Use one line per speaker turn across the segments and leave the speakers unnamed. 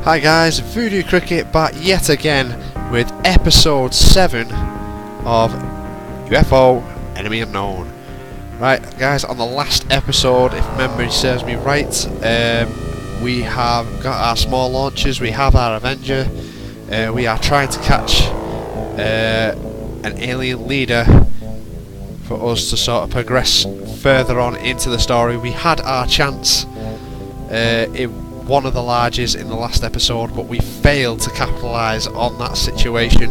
Hi guys, Voodoo Cricket back yet again with episode 7 of UFO Enemy Unknown. Right guys, on the last episode, if memory serves me right, we have got our small launchers, we have our Avenger, we are trying to catch an alien leader for us to sort of progress further on into the story. We had our chance in one of the larges in the last episode, but we failed to capitalise on that situation.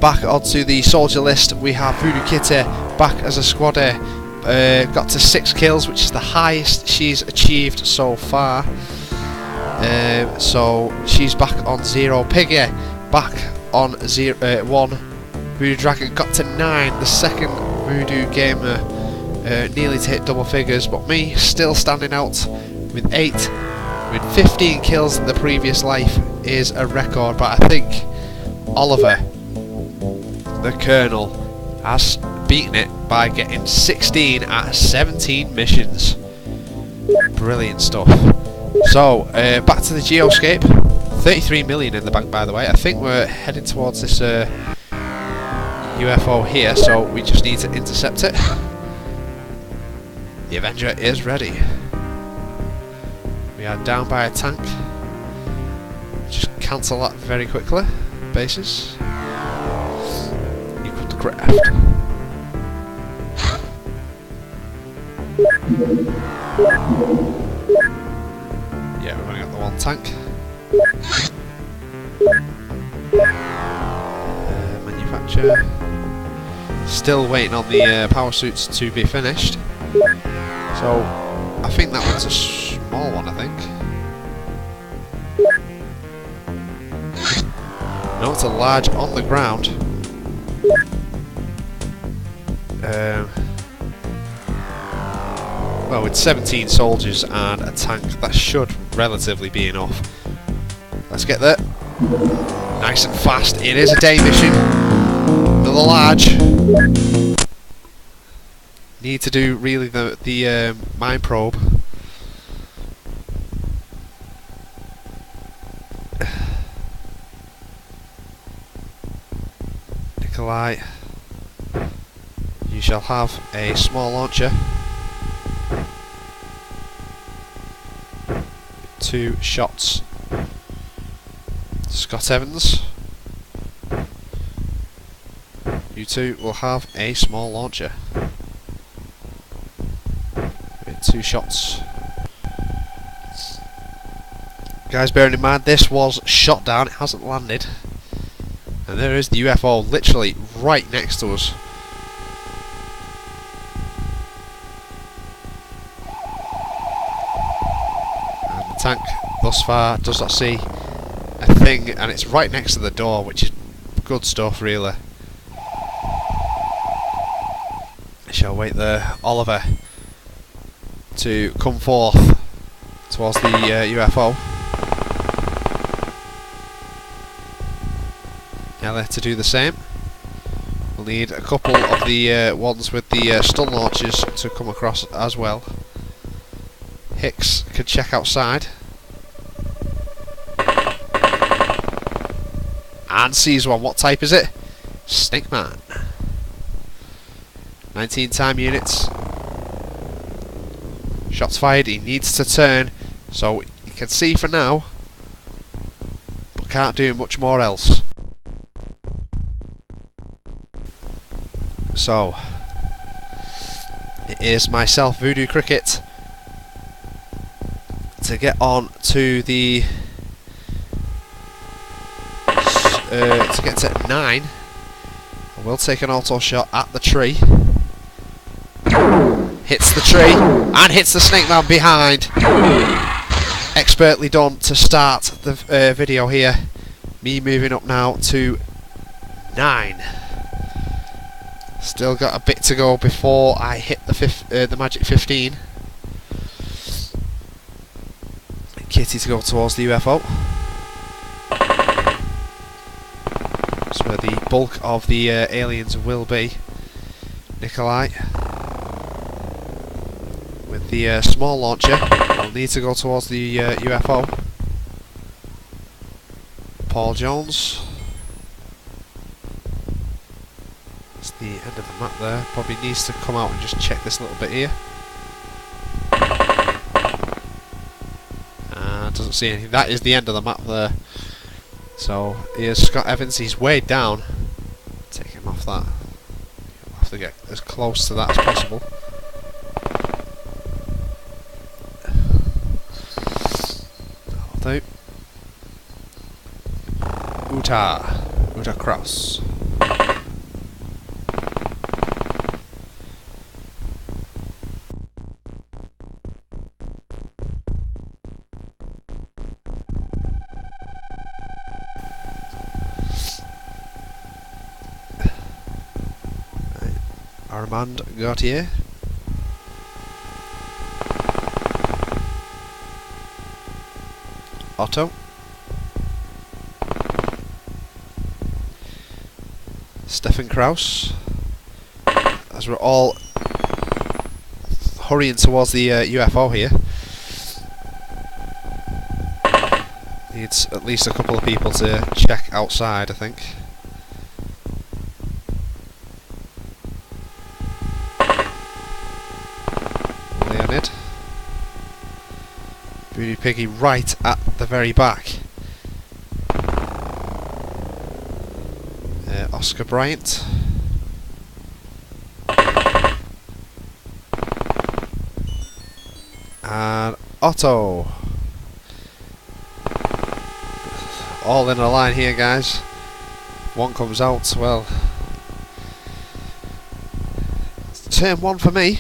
Back onto the soldier list, we have Voodoo Kitty back as a squadder. Got to 6 kills, which is the highest she's achieved so far. So she's back on 0. Piggy back on 1. Voodoo Dragon got to 9, the second Voodoo gamer nearly to hit double figures, but me still standing out with 8. With 15 kills in the previous life is a record, but I think Oliver, the Colonel, has beaten it by getting 16 out of 17 missions. Brilliant stuff. So, back to the Geoscape. 33 million in the bank, by the way. I think we're heading towards this UFO here, so we just need to intercept it. The Avenger is ready. We are down by a tank. Just cancel that very quickly. Bases. Equal to craft. Yeah, we're running out the one tank. Manufacture. Still waiting on the power suits to be finished. So, I think that one's a small one, I think. No, it's a large on the ground. Well, with 17 soldiers and a tank, that should relatively be enough. Let's get there. Nice and fast. It is a day mission. Another large. Need to do really the mine probe. Nikolai, you shall have a small launcher. 2 shots. Scott Evans, you two will have a small launcher. 2 shots. Guys, bearing in mind this was shot down, it hasn't landed. And there is the UFO literally right next to us. And the tank thus far does not see a thing, and it's right next to the door, which is good stuff really. I shall wait there. Oliver to come forth towards the UFO. Ella to do the same. We'll need a couple of the ones with the stun launchers to come across as well. Hicks can check outside. And sees one. What type is it? Snake Man. 19 time units. Shots fired, he needs to turn, so you can see for now, but can't do much more else. So, it is myself, Voodoo Cricket, to get on to the, to get to 9. I will take an auto shot at the tree. Hits the tree and hits the snake man behind. Expertly done to start the video here. Me moving up now to 9. Still got a bit to go before I hit the magic 15. Kitty to go towards the UFO. That's where the bulk of the aliens will be. Nikolai. with the small launcher. We'll need to go towards the UFO. Paul Jones. That's the end of the map there. Probably needs to come out and just check this little bit here. Doesn't see anything. That is the end of the map there. So here's Scott Evans. He's way down. Take him off that. We'll have to get as close to that as possible. That'll do. Uta Cross. Armand Gauthier. Otto. Stefan Kraus. As we're all hurrying towards the UFO here. Needs at least a couple of people to check outside, I think. Leonid. Voodoo Piggy right at the very back. Oscar Bryant. And Otto. All in a line here, guys. One comes out, well, turn one for me.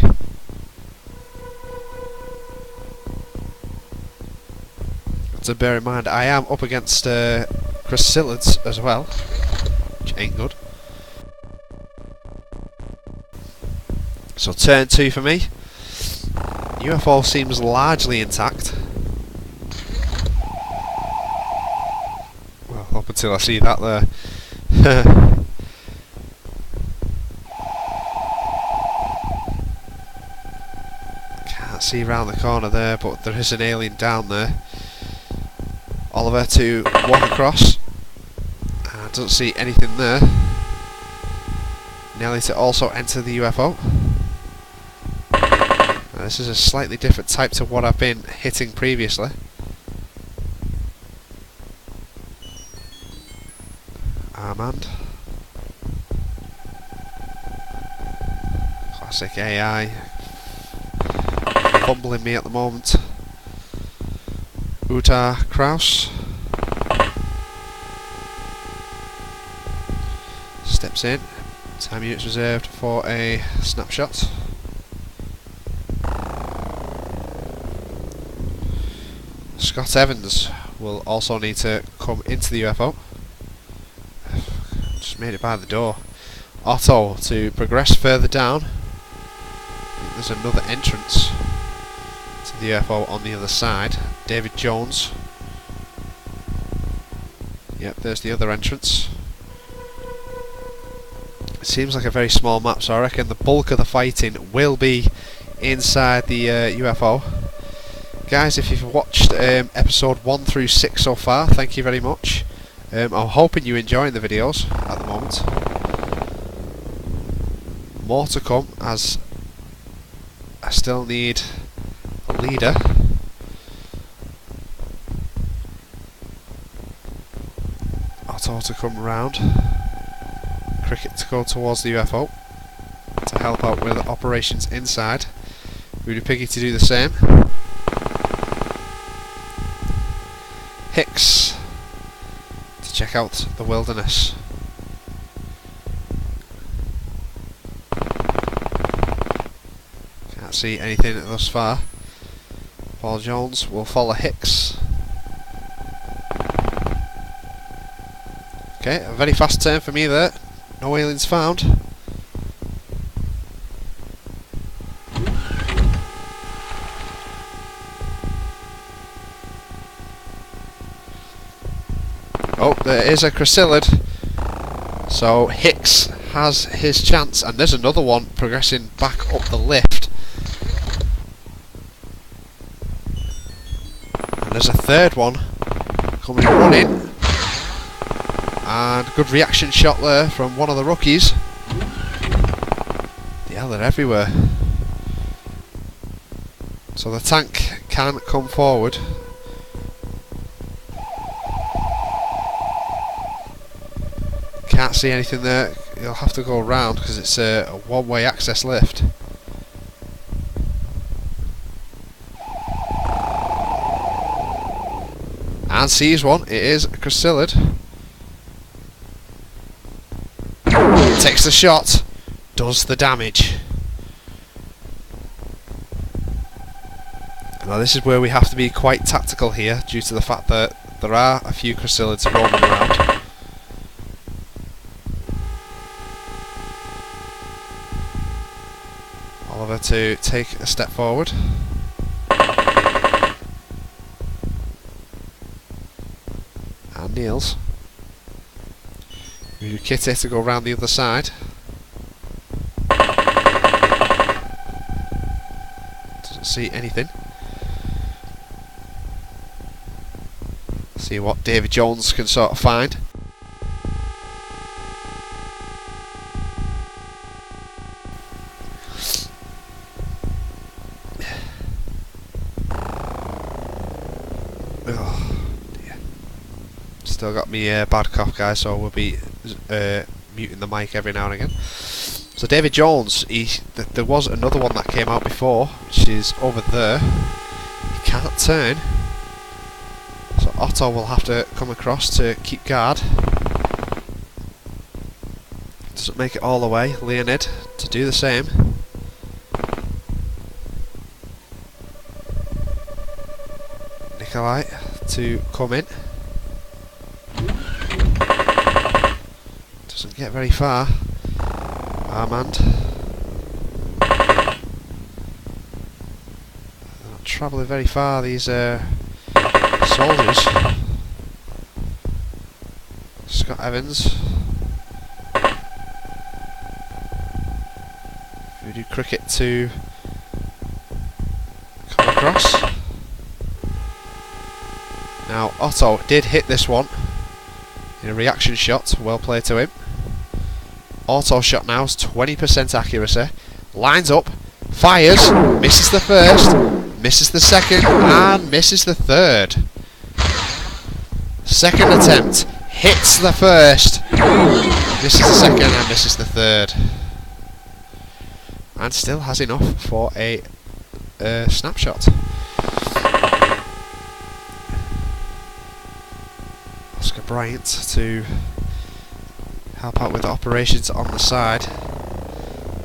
To bear in mind, I am up against Chris Sillards as well, which ain't good. So turn two for me. UFO seems largely intact. Well, up until I see that there. Can't see round the corner there, but there is an alien down there. Oliver to walk across. Doesn't see anything there. Nelly to also enter the UFO. This is a slightly different type to what I've been hitting previously. Armand. Classic AI. Fumbling me at the moment. Uta Kraus. Steps in. Time units reserved for a snapshot. Scott Evans will also need to come into the UFO. Just made it by the door. Otto to progress further down. I think there's another entrance to the UFO on the other side. David Jones. Yep, there's the other entrance. It seems like a very small map, so I reckon the bulk of the fighting will be inside the UFO. Guys, if you've watched episode 1 through 6 so far, thank you very much. I'm hoping you're enjoying the videos at the moment. More to come, as I still need a leader. Otto to come round. Cricket to go towards the UFO to help out with operations inside. Voodoo Piggy to do the same. Hicks to check out the wilderness. Can't see anything thus far. Paul Jones will follow Hicks. Okay, a very fast turn for me there. No aliens found. Oh, there is a Chrysillid. So Hicks has his chance, and there's another one progressing back up the lift. there's a third one coming running. And good reaction shot there from one of the rookies. Yeah, they're everywhere. So the tank can come forward. Can't see anything there. You'll have to go around because it's a one-way access lift. And sees one. It is a chrysalid. Takes the shot. Does the damage. Now this is where we have to be quite tactical here, due to the fact that there are a few chrysalids roaming around. Oliver to take a step forward. And Niels. We do Kitty to go round the other side. Doesn't see anything. See what David Jones can sort of find. Oh dear. Still got me bad cough, guys, so we'll be muting the mic every now and again. So David Jones, there was another one that came out before, which is over there. He can't turn. So Otto will have to come across to keep guard. Doesn't make it all the way. Leonid to do the same. Nikolai to come in. Doesn't get very far. Armand. They're not travelling very far, these soldiers. Scott Evans. Voodoo Cricket to come across. Now Otto did hit this one in a reaction shot, well played to him. Auto shot now is 20% accuracy. Lines up, fires, misses the first, misses the second, and misses the third. Second attempt, hits the first, misses the second, and misses the third. And still has enough for a snapshot. Oscar Bryant to help out with operations on the side.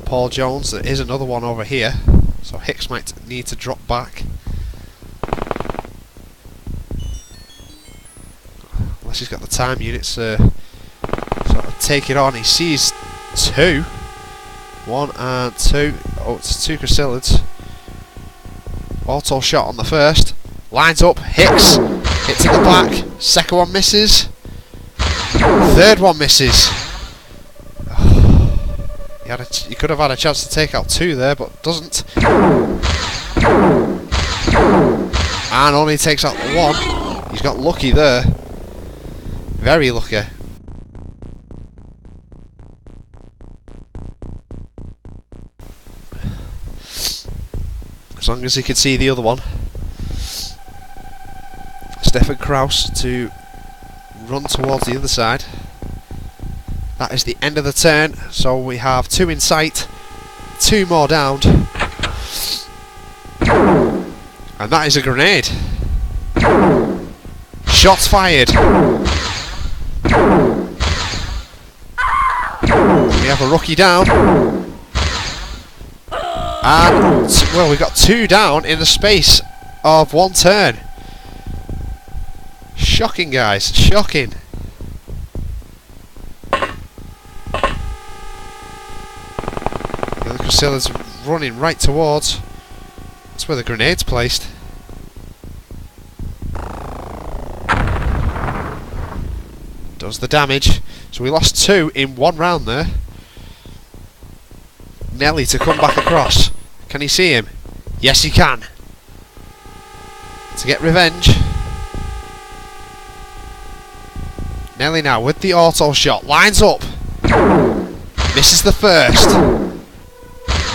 Paul Jones, there is another one over here, so Hicks might need to drop back. Unless he's got the time units to sort of take it on. He sees two. One and two. Oh, it's two chrysalids. Auto shot on the first. Lines up, Hicks. Hits in the back. Second one misses. Third one misses. He could have had a chance to take out two there, but doesn't. And only takes out one. He's got lucky there. Very lucky. As long as he could see the other one. Stefan Kraus to run towards the other side. That is the end of the turn, so we have two in sight, two more down. And that is a grenade. Shots fired. We have a rookie down. And, well, we got two down in the space of one turn. Shocking, guys, shocking. The Chrysalids running right towards. That's where the grenade's placed. Does the damage. So we lost two in one round there. Nelly to come back across. Can he see him? Yes, he can. To get revenge. Nelly now with the auto shot. Lines up. Misses the first.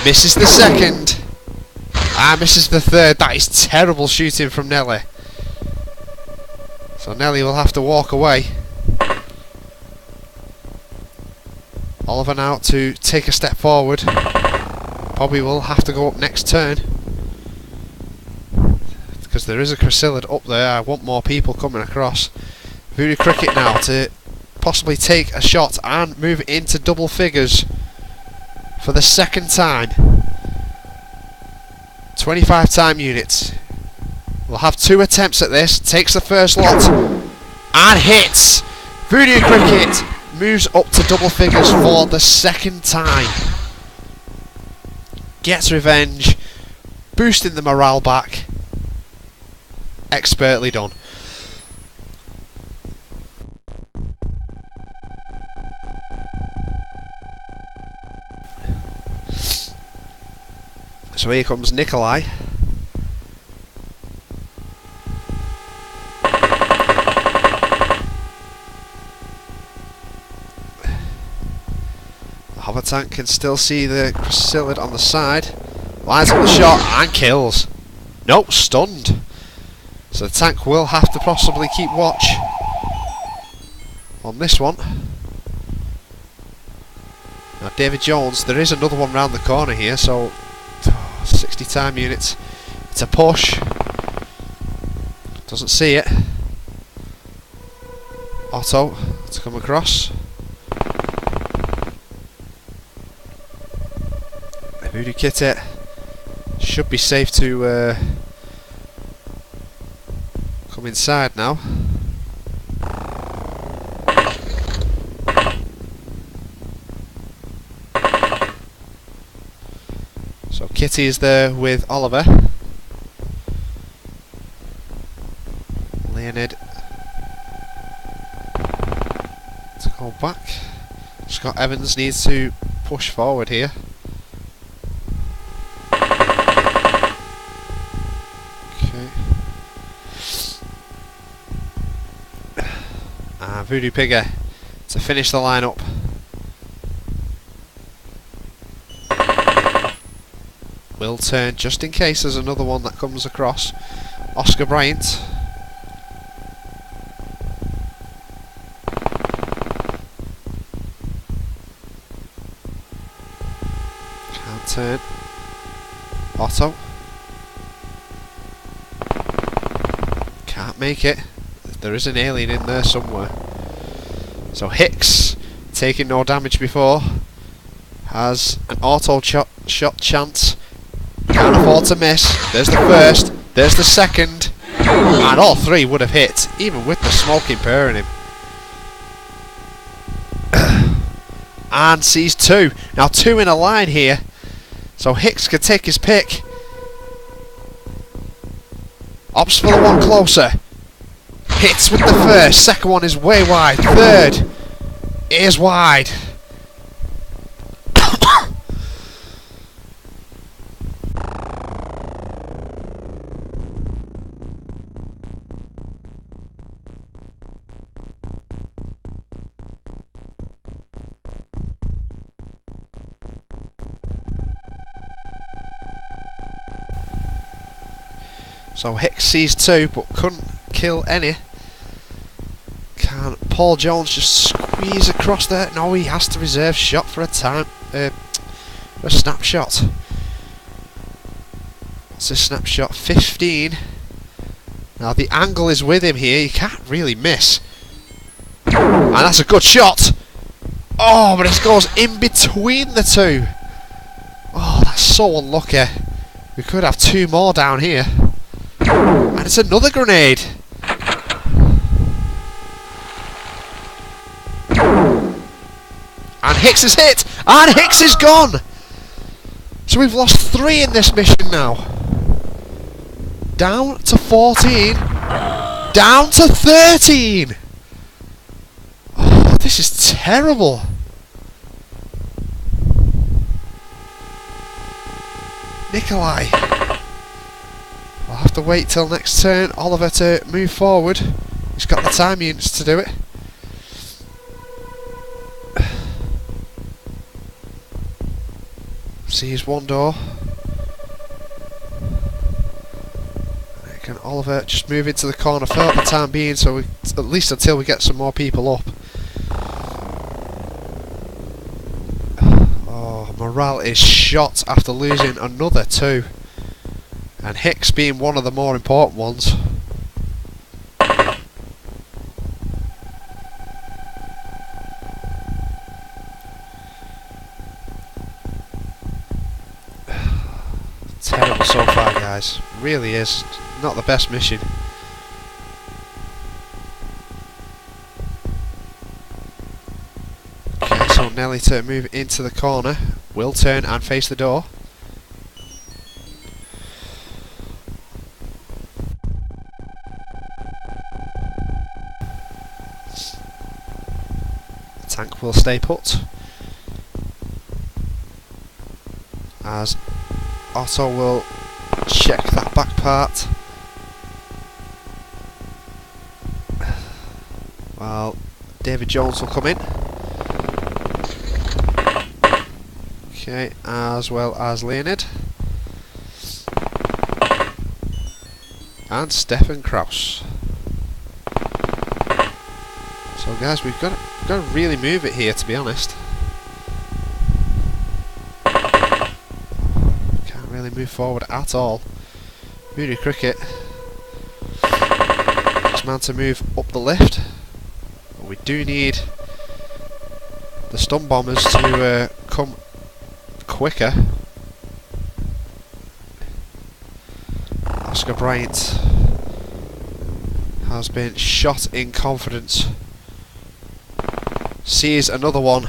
Misses the second. And misses the third. That is terrible shooting from Nelly. So Nelly will have to walk away. Oliver now to take a step forward. Probably will have to go up next turn. Because there is a chrysalid up there. I want more people coming across. Voodoo Cricket now to possibly take a shot and move into double figures for the second time. 25 time units. We'll have 2 attempts at this. Takes the first lot and hits. Voodoo Cricket moves up to double figures for the second time. Gets revenge, boosting the morale back. Expertly done. So here comes Nikolai. The hover tank can still see the chrysalid on the side. Lines up the shot and kills. Nope, stunned. So the tank will have to possibly keep watch on this one. Now David Jones, there is another one round the corner here, so 60 time units. It's a push. Doesn't see it. Otto to come across. Voodoo Kitty should be safe to come inside now. So Kitty is there with Oliver. Leonid to go back. Scott Evans needs to push forward here. And Voodoo Pigger to finish the lineup. Will turn just in case there's another one that comes across. Oscar Bryant. Can't turn. Otto. Can't make it. There is an alien in there somewhere. So Hicks, taking no damage before, has an auto shot chance. Can't afford to miss. There's the first, there's the second, and all 3 would have hit, even with the smoking pair in him. And sees 2. Now 2 in a line here, so Hicks can take his pick. Opts for the one closer. Hits with the first, second one is way wide, third is wide. So Hicks sees 2 but couldn't kill any. Can Paul Jones just squeeze across there? No, he has to reserve shot for a time, a snapshot. What's a snapshot? 15. Now the angle is with him here, you can't really miss. And that's a good shot! Oh, but it goes in between the 2. Oh, that's so unlucky. We could have 2 more down here. And it's another grenade! And Hicks is hit! And Hicks is gone! So we've lost 3 in this mission now. Down to 14. Down to 13! Oh, this is terrible. Nikolai. We'll have to wait till next turn. Oliver to move forward. He's got the time units to do it. Sees one door. Can Oliver just move into the corner for the time being, so we, at least until we get some more people up. Oh, morale is shot after losing another 2. And Hicks being one of the more important ones. Terrible so far, guys. Really is. Not the best mission. Okay, so Nelly to move into the corner. Will turn and face the door. The tank will stay put. As Otto will check that back part. Well, David Jones will come in. Okay, as well as Leonid. And Stefan Kraus. So guys, we've got to really move it here, to be honest. Really move forward at all. Voodoo Cricket. Next man to move up the lift. But we do need the stun bombers to come quicker. Oscar Bryant has been shot in confidence. Sees another one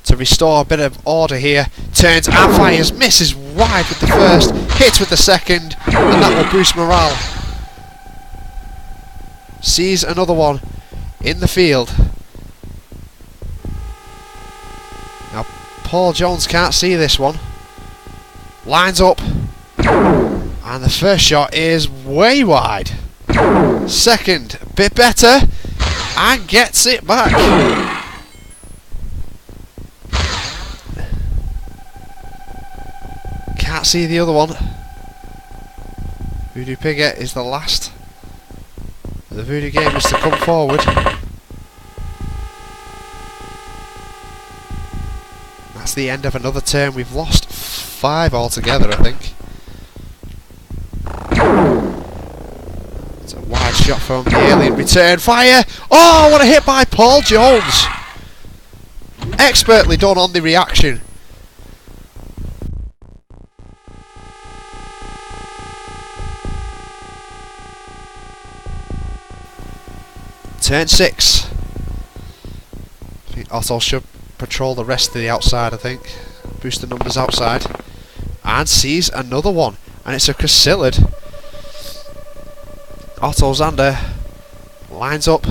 to restore a bit of order here. Turns and fires, misses wide with the first, hits with the second, and that will boost morale. Sees another one in the field. Now Paul Jones can't see this one. Lines up, and the first shot is way wide. Second, a bit better, and gets it back. Can't see the other one. Voodoo Pigget is the last of the Voodoo gamers to come forward. That's the end of another turn. We've lost 5 altogether, I think. It's a wide shot from the alien. Return fire. Oh, what a hit by Paul Jones. Expertly done on the reaction. Turn 6. I think Otto should patrol the rest of the outside, I think. Boost the numbers outside. And sees another one. And it's a Chrysalid. Otto Zander lines up.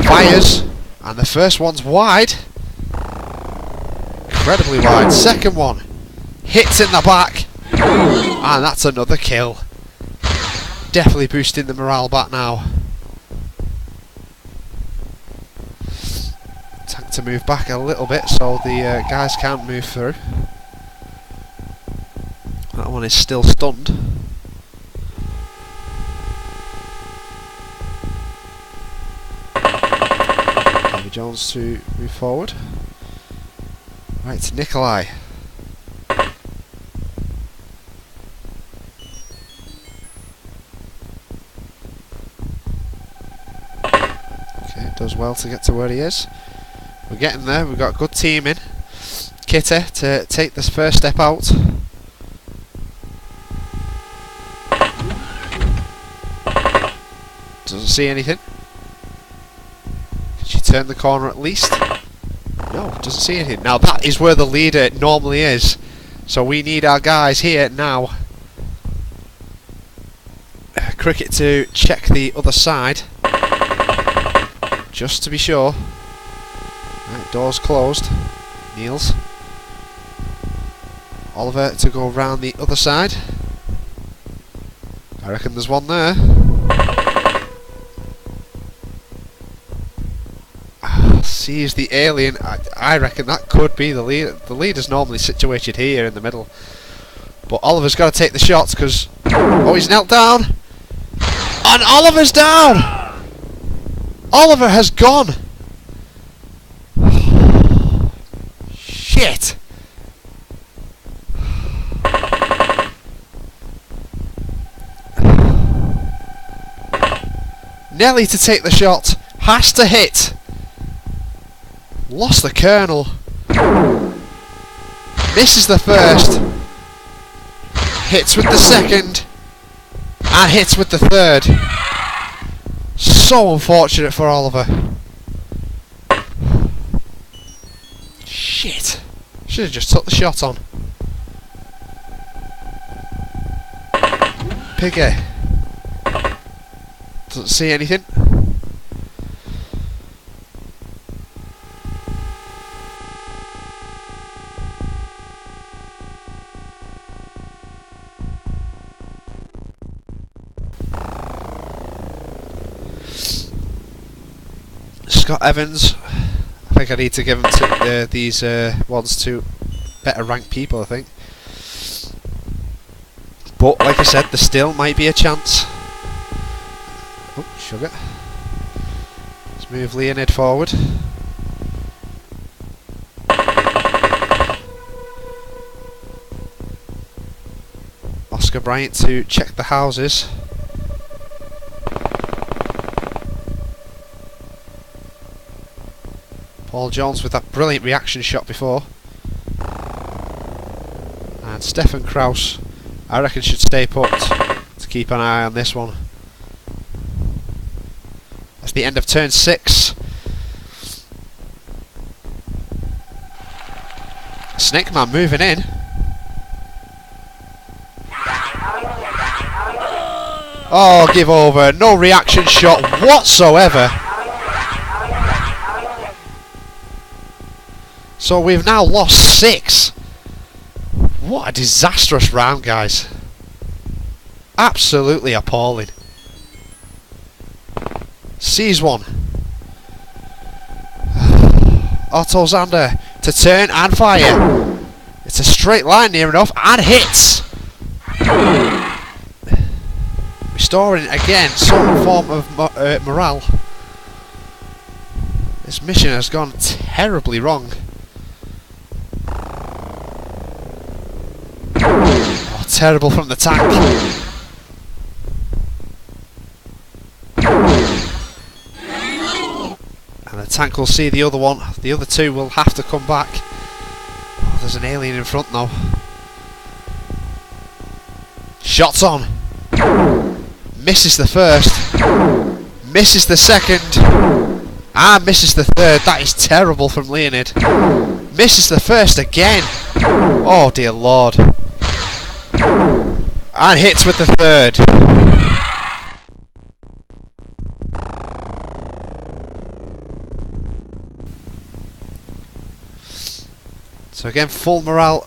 Fires. And the first one's wide. Incredibly wide. Second one. Hits in the back. And that's another kill. Definitely boosting the morale back now. Tank to move back a little bit so the guys can't move through. That one is still stunned. David Jones to move forward. Right, Nikolai. Okay, does well to get to where he is. We're getting there, we've got a good team in. Kitty to take this first step out. Doesn't see anything. Can she turn the corner at least? No, doesn't see anything. Now that is where the leader normally is. So we need our guys here now. Cricket to check the other side. Just to be sure. Right, doors closed. Niels. Oliver to go round the other side. I reckon there's one there. sees the alien. I reckon that could be the leader. The leader's normally situated here in the middle. But Oliver's got to take the shots because... Oh, he's knelt down! And Oliver's down! Oliver has gone! Shit! Nelly to take the shot. Has to hit. Lost the Colonel. Misses the first. Hits with the second. And hits with the third. So unfortunate for Oliver. Shit. Should have just took the shot on. Piggy. Doesn't see anything. Scott Evans. I think I need to give them to, these ones to better ranked people, I think. But like I said, there still might be a chance. Oh, sugar. Let's move Leonid forward. Oscar Bryant to check the houses. Paul Jones with that brilliant reaction shot before. And Stefan Kraus, I reckon, should stay put to keep an eye on this one. That's the end of turn 6. Snake Man moving in. Oh, give over. No reaction shot whatsoever. So we've now lost 6. What a disastrous round, guys. Absolutely appalling. Sees one. Otto Zander to turn and fire. It's a straight line near enough and hits. Restoring again some form of morale. This mission has gone terribly wrong. Oh, terrible from the tank. And the tank will see the other one. The other two will have to come back. Oh, there's an alien in front though. Shots on. Misses the first. Misses the second. And misses the third. That is terrible from Leonid. Misses the first again. Oh dear lord. And hits with the third. So again, full morale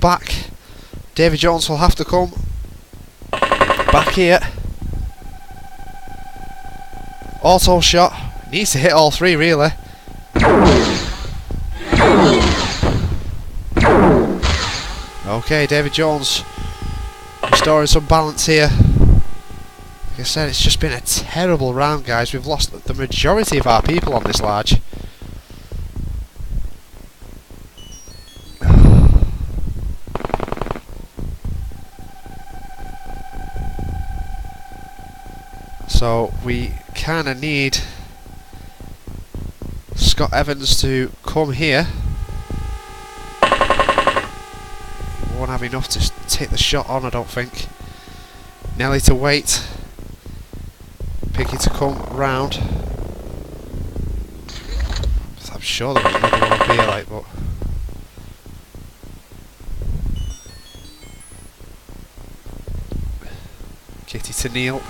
back. David Jones will have to come back here. Auto shot. Needs to hit all three really. Okay, David Jones restoring some balance here. Like I said, it's just been a terrible round, guys. We've lost the majority of our people on this large. So we kind of need Scott Evans to come here. We won't have enough to take the shot on, I don't think. Nelly to wait. Piggy to come round. I'm sure there was another one up here, like, but Kitty to Neil.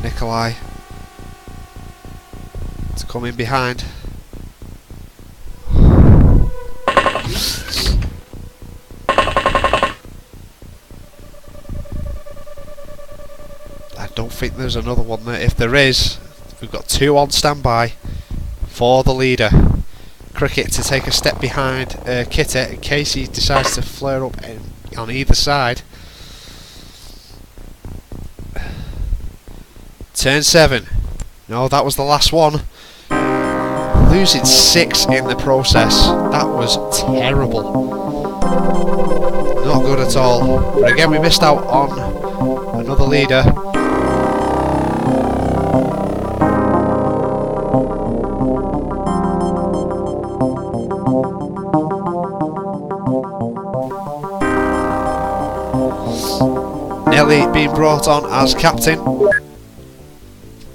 Nikolai to come in behind. I don't think there's another one there. If there is, we've got 2 on standby for the leader. Cricket to take a step behind Kitty in case he decides to flare up on either side. Turn 7. No, that was the last one. Losing 6 in the process. That was terrible. Not good at all. But again, we missed out on another leader. Nelly being brought on as captain.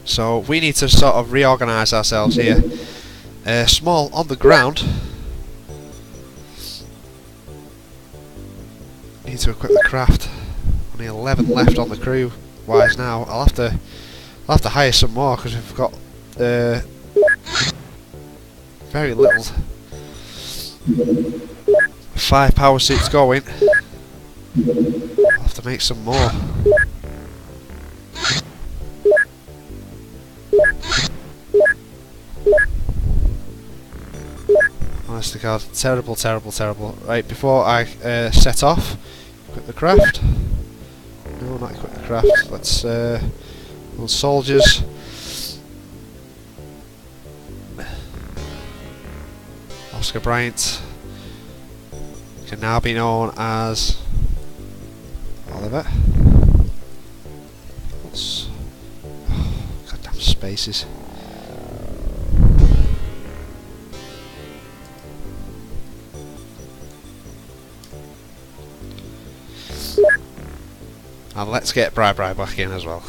So we need to sort of reorganise ourselves here. Small on the ground. Need to equip the craft. Only 11 left on the crew wise now. I'll have to hire some more because we've got very little. 5 power suits going. I'll have to make some more. Honest to God, terrible, terrible, terrible. Right, before I set off, equip the craft. No, not equip the craft. Let's little soldiers. Oscar Bryant can now be known as Oliver. Goddamn spaces. And let's get Bri back in as well.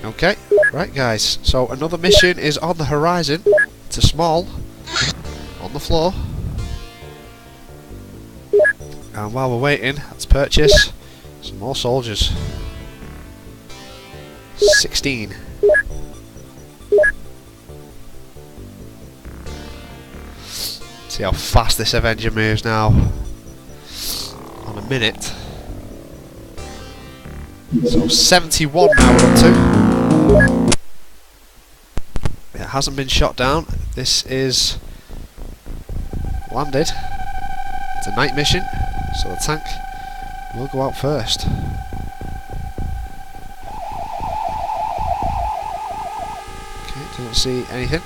Okay, right guys, so another mission is on the horizon. It's a small on the floor. And while we're waiting, let's purchase some more soldiers. 16. See how fast this Avenger moves now. On a minute. So 71 now we're up to. It hasn't been shot down. This is landed. It's a night mission, so the tank will go out first. Okay, don't see anything.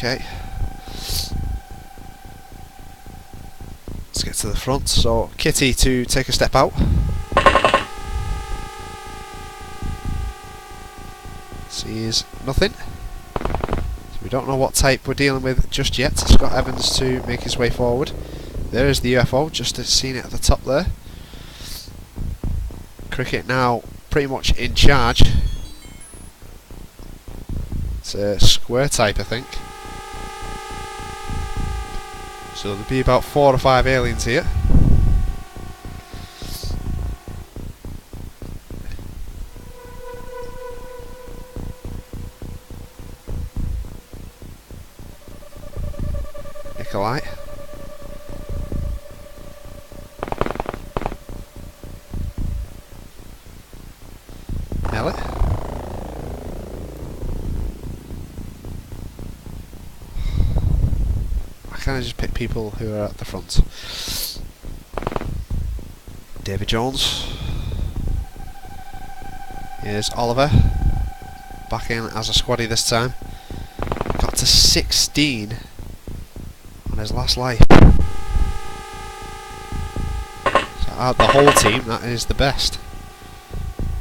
Okay, let's get to the front. So Kitty to take a step out. Sees nothing. So we don't know what type we're dealing with just yet. Scott Evans to make his way forward. There is the UFO, just seen it at the top there. Cricket now pretty much in charge. It's a square type, I think. So there'll be about 4 or 5 aliens here. Nikolai. Nelly. Kind of just pick people who are at the front. David Jones. Here's Oliver. Back in as a squaddy this time. Got to 16 on his last life. So out of the whole team, that is the best.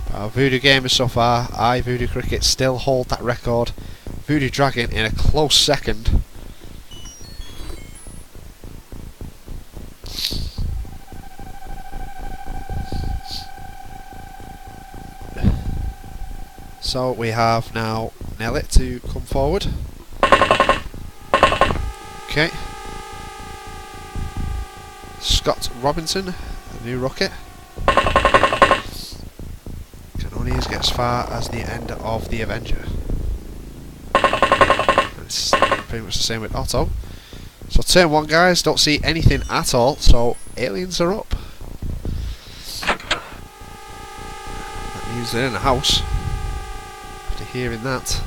But our Voodoo gamers so far, Voodoo Cricket still hold that record. Voodoo Dragon in a close second. So we have now Nelly to come forward. Okay. Scott Robinson, a new rocket. Can only get as far as the end of the Avenger. It's pretty much the same with Otto. So turn 1, guys, don't see anything at all, so aliens are up. That means they're in a house. After hearing that,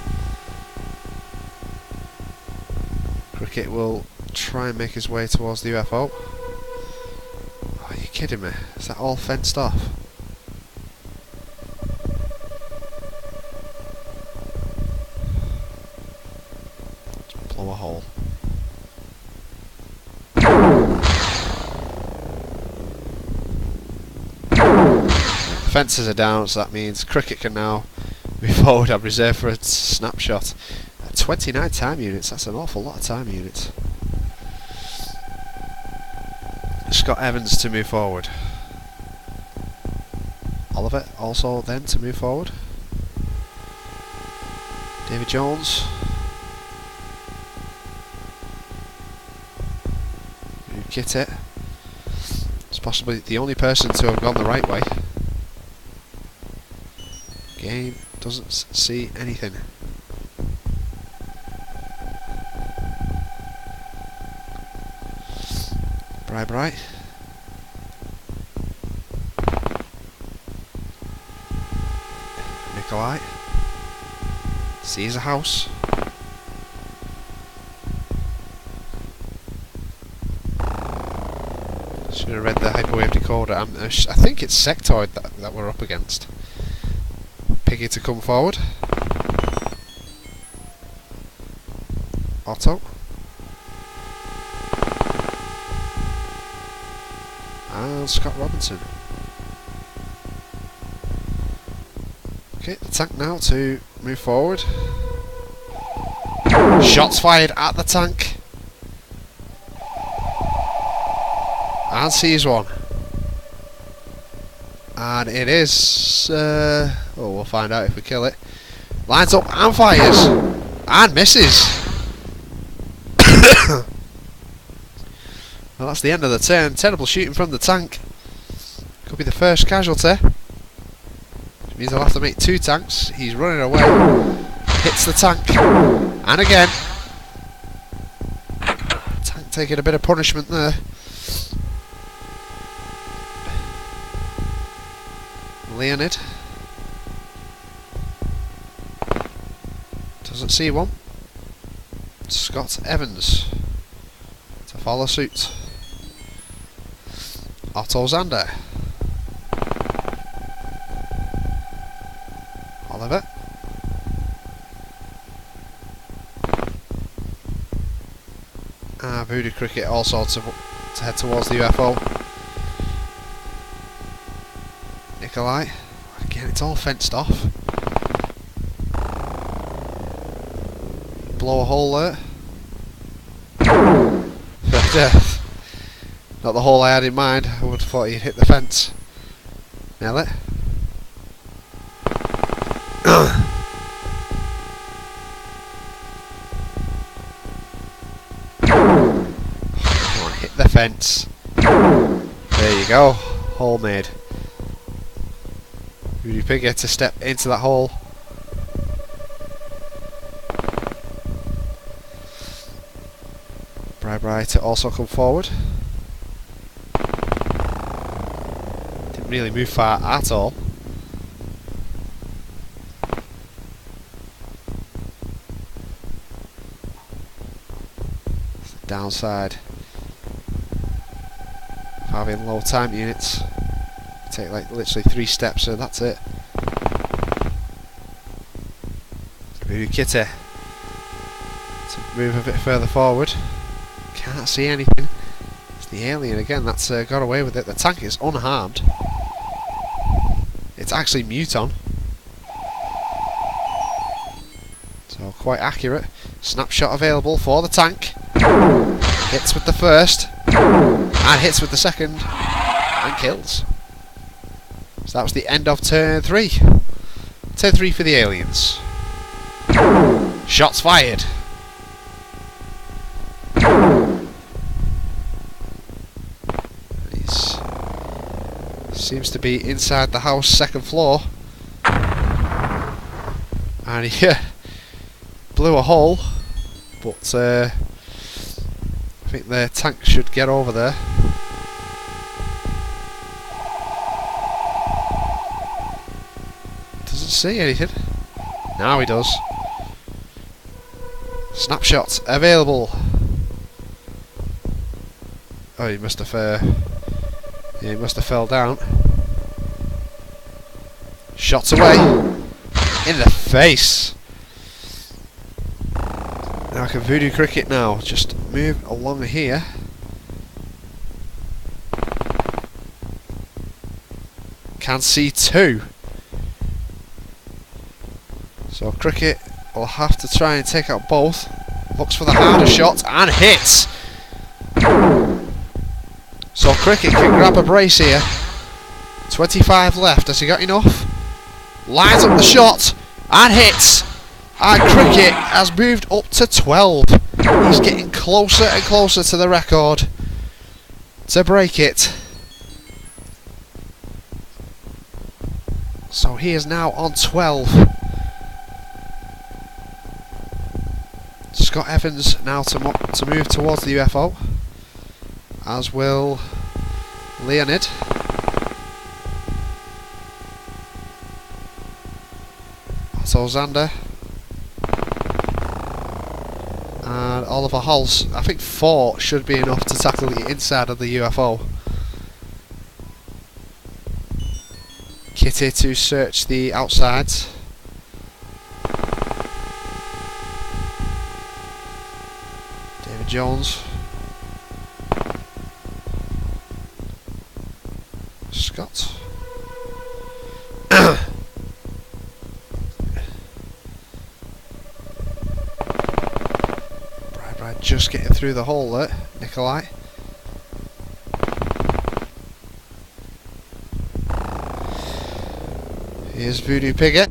Cricket will try and make his way towards the UFO. Oh, are you kidding me? Is that all fenced off? Just blow a hole. Fences are down, so that means Cricket can now move forward. I've reserved for a snapshot. 29 time units, that's an awful lot of time units. Scott Evans to move forward. Oliver also then to move forward. David Jones. Kitty. It's possibly the only person to have gone the right way. Game doesn't see anything. Bright. Nikolai sees a house. Should have read the hyperwave decoder. I think it's Sectoid that we're up against. Piggy to come forward. Otto. And Scott Robinson. Okay, the tank now to move forward. Shots fired at the tank. And sees one. And it is... we'll find out if we kill it. Lines up and fires. And misses. Well, that's the end of the turn. Terrible shooting from the tank. Could be the first casualty. Which means I'll have to make 2 tanks. He's running away. Hits the tank. And again. Tank taking a bit of punishment there. Leonid. Doesn't see one. Scott Evans to follow suit. Otto Zander. Oliver. Voodoo Cricket also to head towards the UFO. Nikolai. Again, it's all fenced off. Blow a hole there. For death. Not the hole I had in mind. I would have thought he'd hit the fence. Nail it. Come on, hit the fence. There you go. Hole made. Voodoo Piggy to step into that hole. Bri to also come forward. Didn't really move far at all. It's the downside of having low time units. Take like literally 3 steps and that's it. Voodoo Kitty to move a bit further forward. Can't see anything. It's the alien again that's got away with it. The tank is unharmed. It's actually Muton. So quite accurate. Snapshot available for the tank. Hits with the first. And hits with the second. And kills. So that was the end of turn 3. Turn 3 for the aliens. Shots fired. Seems to be inside the house, second floor. And he blew a hole, but I think the tank should get over there. Doesn't see anything. Now he does. Snapshot available. Oh, he must have. Yeah, he must have fell down. Shots away. In the face. Now I can voodoo cricket now. Just move along here. Can see two. So cricket will have to try and take out both. Looks for the harder shot and hits. So cricket can grab a brace here. 25 left. Has he got enough? Lines up the shot and hits. And cricket has moved up to 12. He's getting closer and closer to the record to break it. So he is now on 12. Scott Evans now to move towards the UFO, as will Leonid. That's Ozander. And Oliver Hulse. I think 4 should be enough to tackle the inside of the UFO. Kitty to search the outsides. David Jones. Scott. Bride just getting through the hole there, Nikolai. Here's Voodoo Pigget.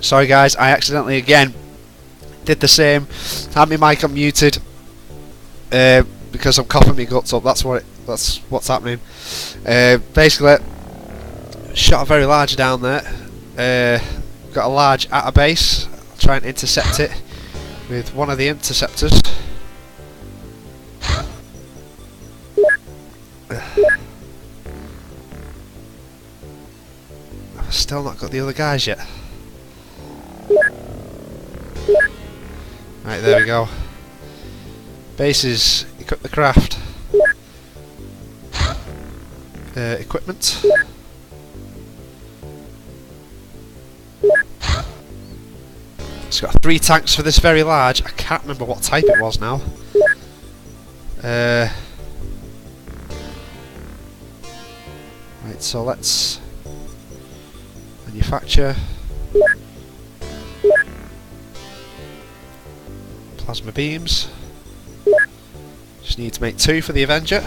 Sorry guys, I accidentally again did the same. Had my mic unmuted because I'm coughing my guts up. That's what's happening. Basically, shot a very large down there. Got a large at a base. I'll try and intercept it with one of the interceptors. I've still not got the other guys yet. Right, there we go. Bases, equip the craft. Equipment. It's got 3 tanks for this very large. I can't remember what type it was now. Right, so let's manufacture plasma beams. Just need to make 2 for the Avenger.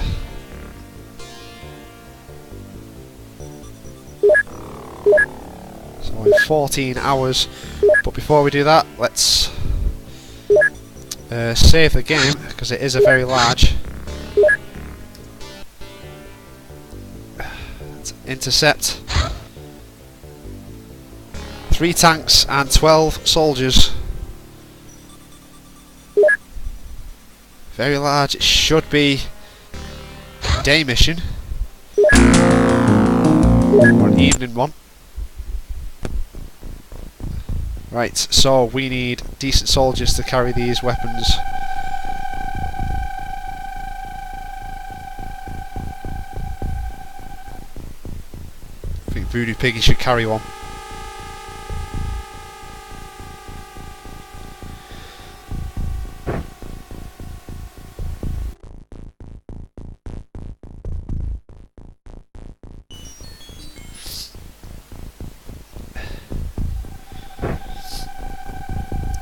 So in 14 hours. But before we do that, let's save the game because it is a very large. Let's intercept 3 tanks and 12 soldiers. Very large. It should be a day mission or an evening one. Right, so we need decent soldiers to carry these weapons. I think Voodoo Piggy should carry one.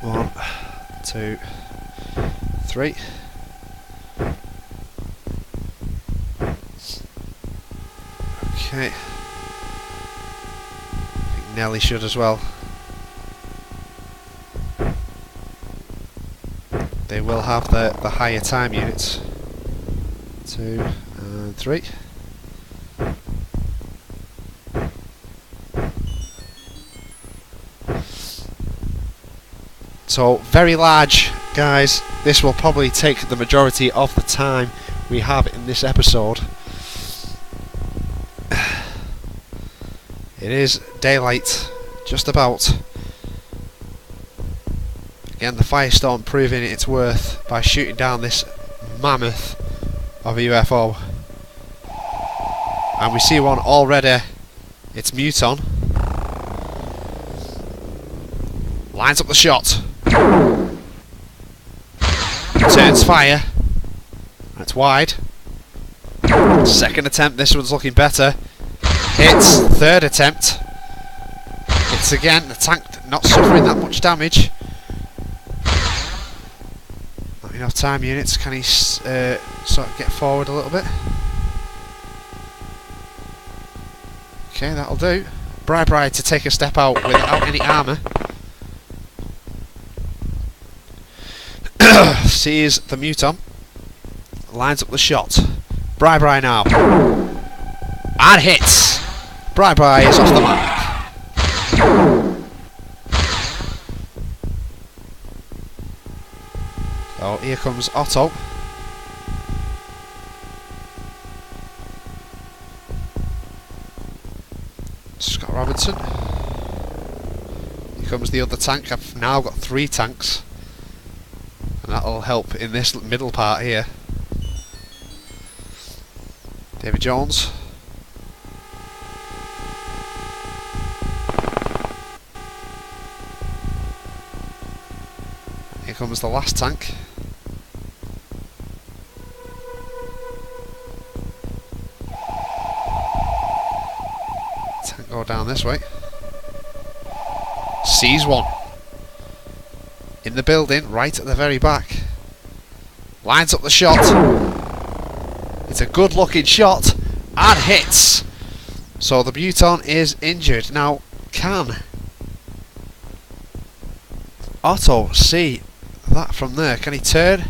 One, 2, 3. Okay. I think Nelly should as well. They will have the higher time units. 2 and 3. So, very large, guys. This will probably take the majority of the time we have in this episode. It is daylight, just about. Again, the Firestorm proving its worth by shooting down this mammoth of a UFO. And we see one already. It's Muton. Lines up the shot. Turns fire. That's wide. Second attempt, this one's looking better. Hits. Third attempt. Hits again. The tank not suffering that much damage. Not enough time units. Can he sort of get forward a little bit? Okay, that'll do. Bribe to take a step out without any armour. Sees the Muton. Lines up the shot. Bribe now. And hits! Bribe is off the mark. Oh, here comes Otto. Scott Robinson. Here comes the other tank. I've now got 3 tanks. And that'll help in this middle part here. David Jones. Here comes the last tank. Tank go down this way. Sees one. In the building, right at the very back. Lines up the shot. It's a good looking shot. And hits. So the Muton is injured. Now, can Otto, see that from there. Can he turn?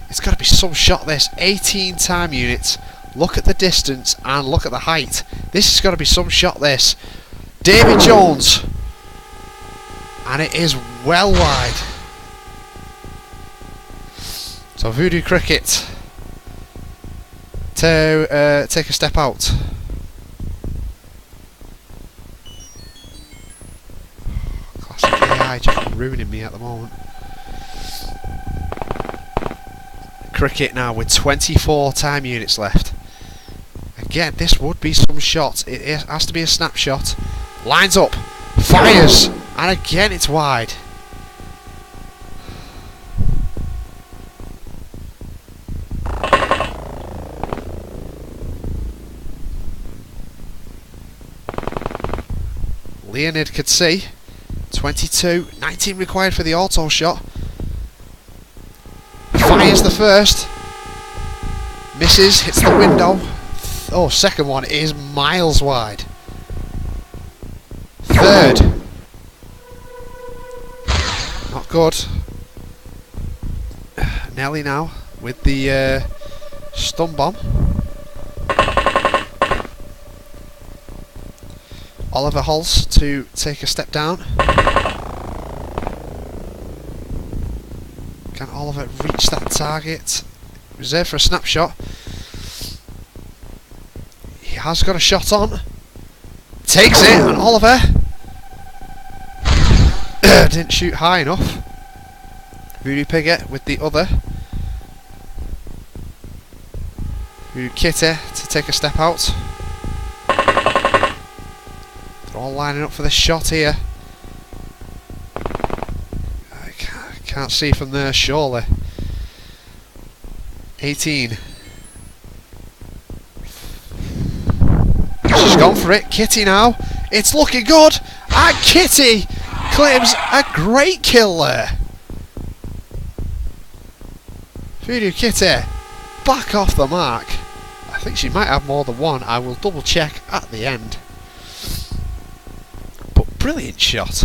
It's got to be some shot this. 18 time units. Look at the distance and look at the height. This has got to be some shot this. David Jones. And it is well wide. So Voodoo Cricket to take a step out. Classic AI just ruining me at the moment. Cricket now with 24 time units left. Again, this would be some shot. It has to be a snapshot. Lines up, fires, and again it's wide. Leonid could see. 22, 19 required for the auto shot. Fires the first. Misses, hits the window. Oh, second one is miles wide. Third. Not good. Nelly now with the stun bomb. Oliver Hulse to take a step down. Can Oliver reach that target? Reserved for a snapshot. He has got a shot on. Takes it, and Oliver didn't shoot high enough. Voodoo Pigget with the other. Voodoo Kitty to take a step out. They're all lining up for this shot here. I can't see from there, surely. 18. She's gone for it. Kitty now. It's looking good. And Kitty claims a great kill there. Voodoo Kitty back off the mark. I think she might have more than one. I will double check at the end. But brilliant shot.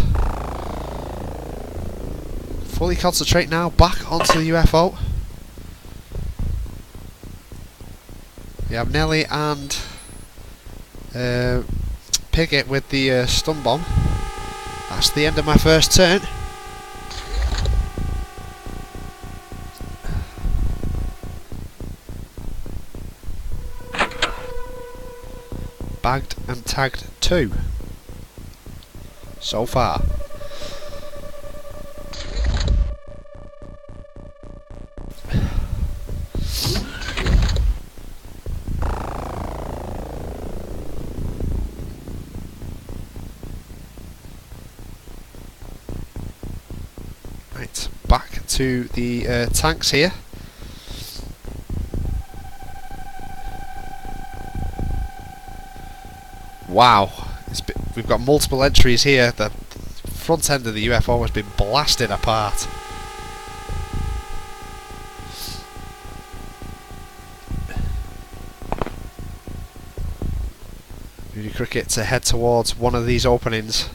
Fully concentrate now. Back onto the UFO. We have Nelly and Pigget with the stun bomb. That's the end of my first turn. Bagged and tagged 2 so far. Right, back to the tanks here. Wow, we've got multiple entries here. The front end of the UFO has been blasted apart. Voodoo Cricket to head towards one of these openings.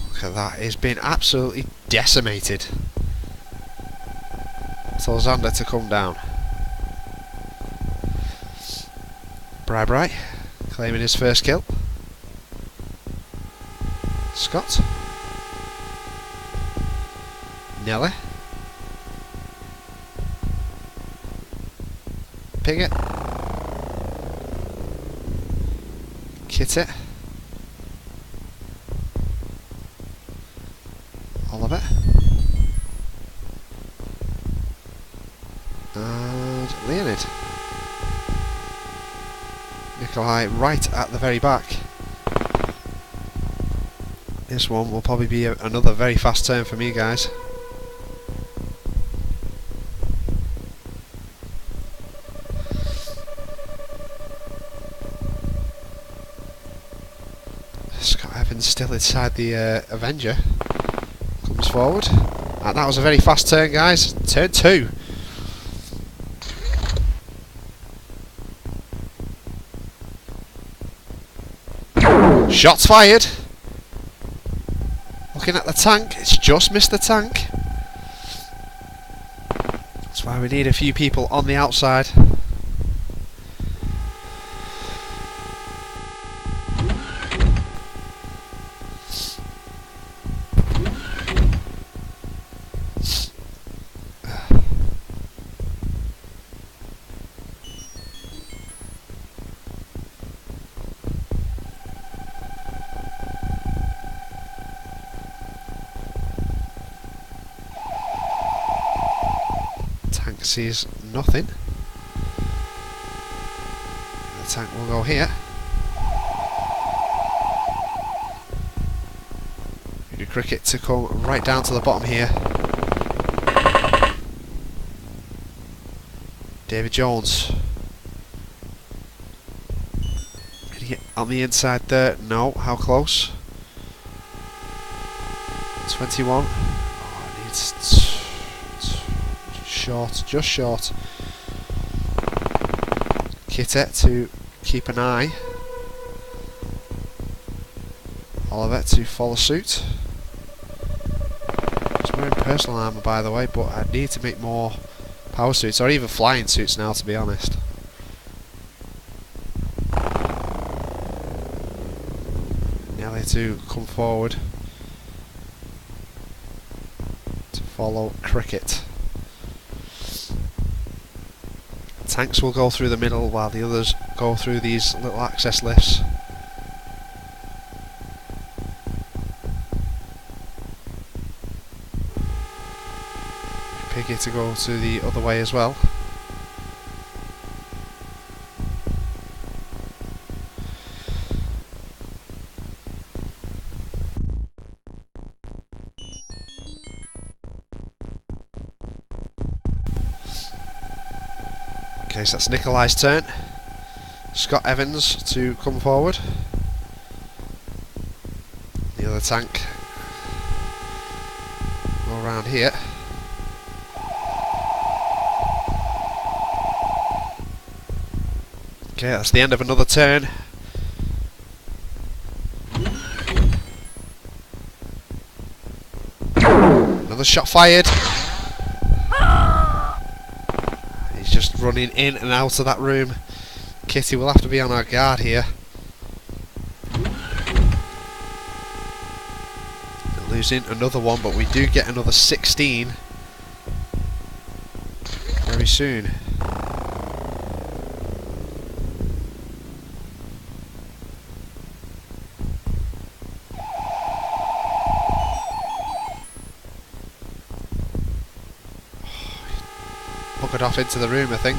Look at that, it's been absolutely decimated. So Xander to come down. Bright claiming his first kill. Scott. Nelly. Pigget. Kitty. Oliver. And Leonid. Nikolai right at the very back. This one will probably be another very fast turn for me, guys. Scott Evans still inside the Avenger. Comes forward. And that was a very fast turn, guys. Turn 2. Shots fired. Looking at the tank, it's just missed the tank. That's why we need a few people on the outside. Tank sees nothing. The tank will go here. Voodoo Cricket to come right down to the bottom here. David Jones. Can he get on the inside there? No. How close? 21. Oh, it needs short, just short. Kittet to keep an eye. Oliver to follow suit. He's wearing personal armour, by the way, but I need to make more power suits, or even flying suits now, to be honest. Nelly to come forward to follow Cricket. Tanks will go through the middle while the others go through these little access lifts. Piggy to go to the other way as well. Okay, so that's Nikolai's turn. Scott Evans to come forward. The other tank go around here. Okay, that's the end of another turn. Another shot fired. He's just running in and out of that room. Kitty will have to be on our guard here. We're losing another one, but we do get another 16 very soon. Buggered off into the room, I think.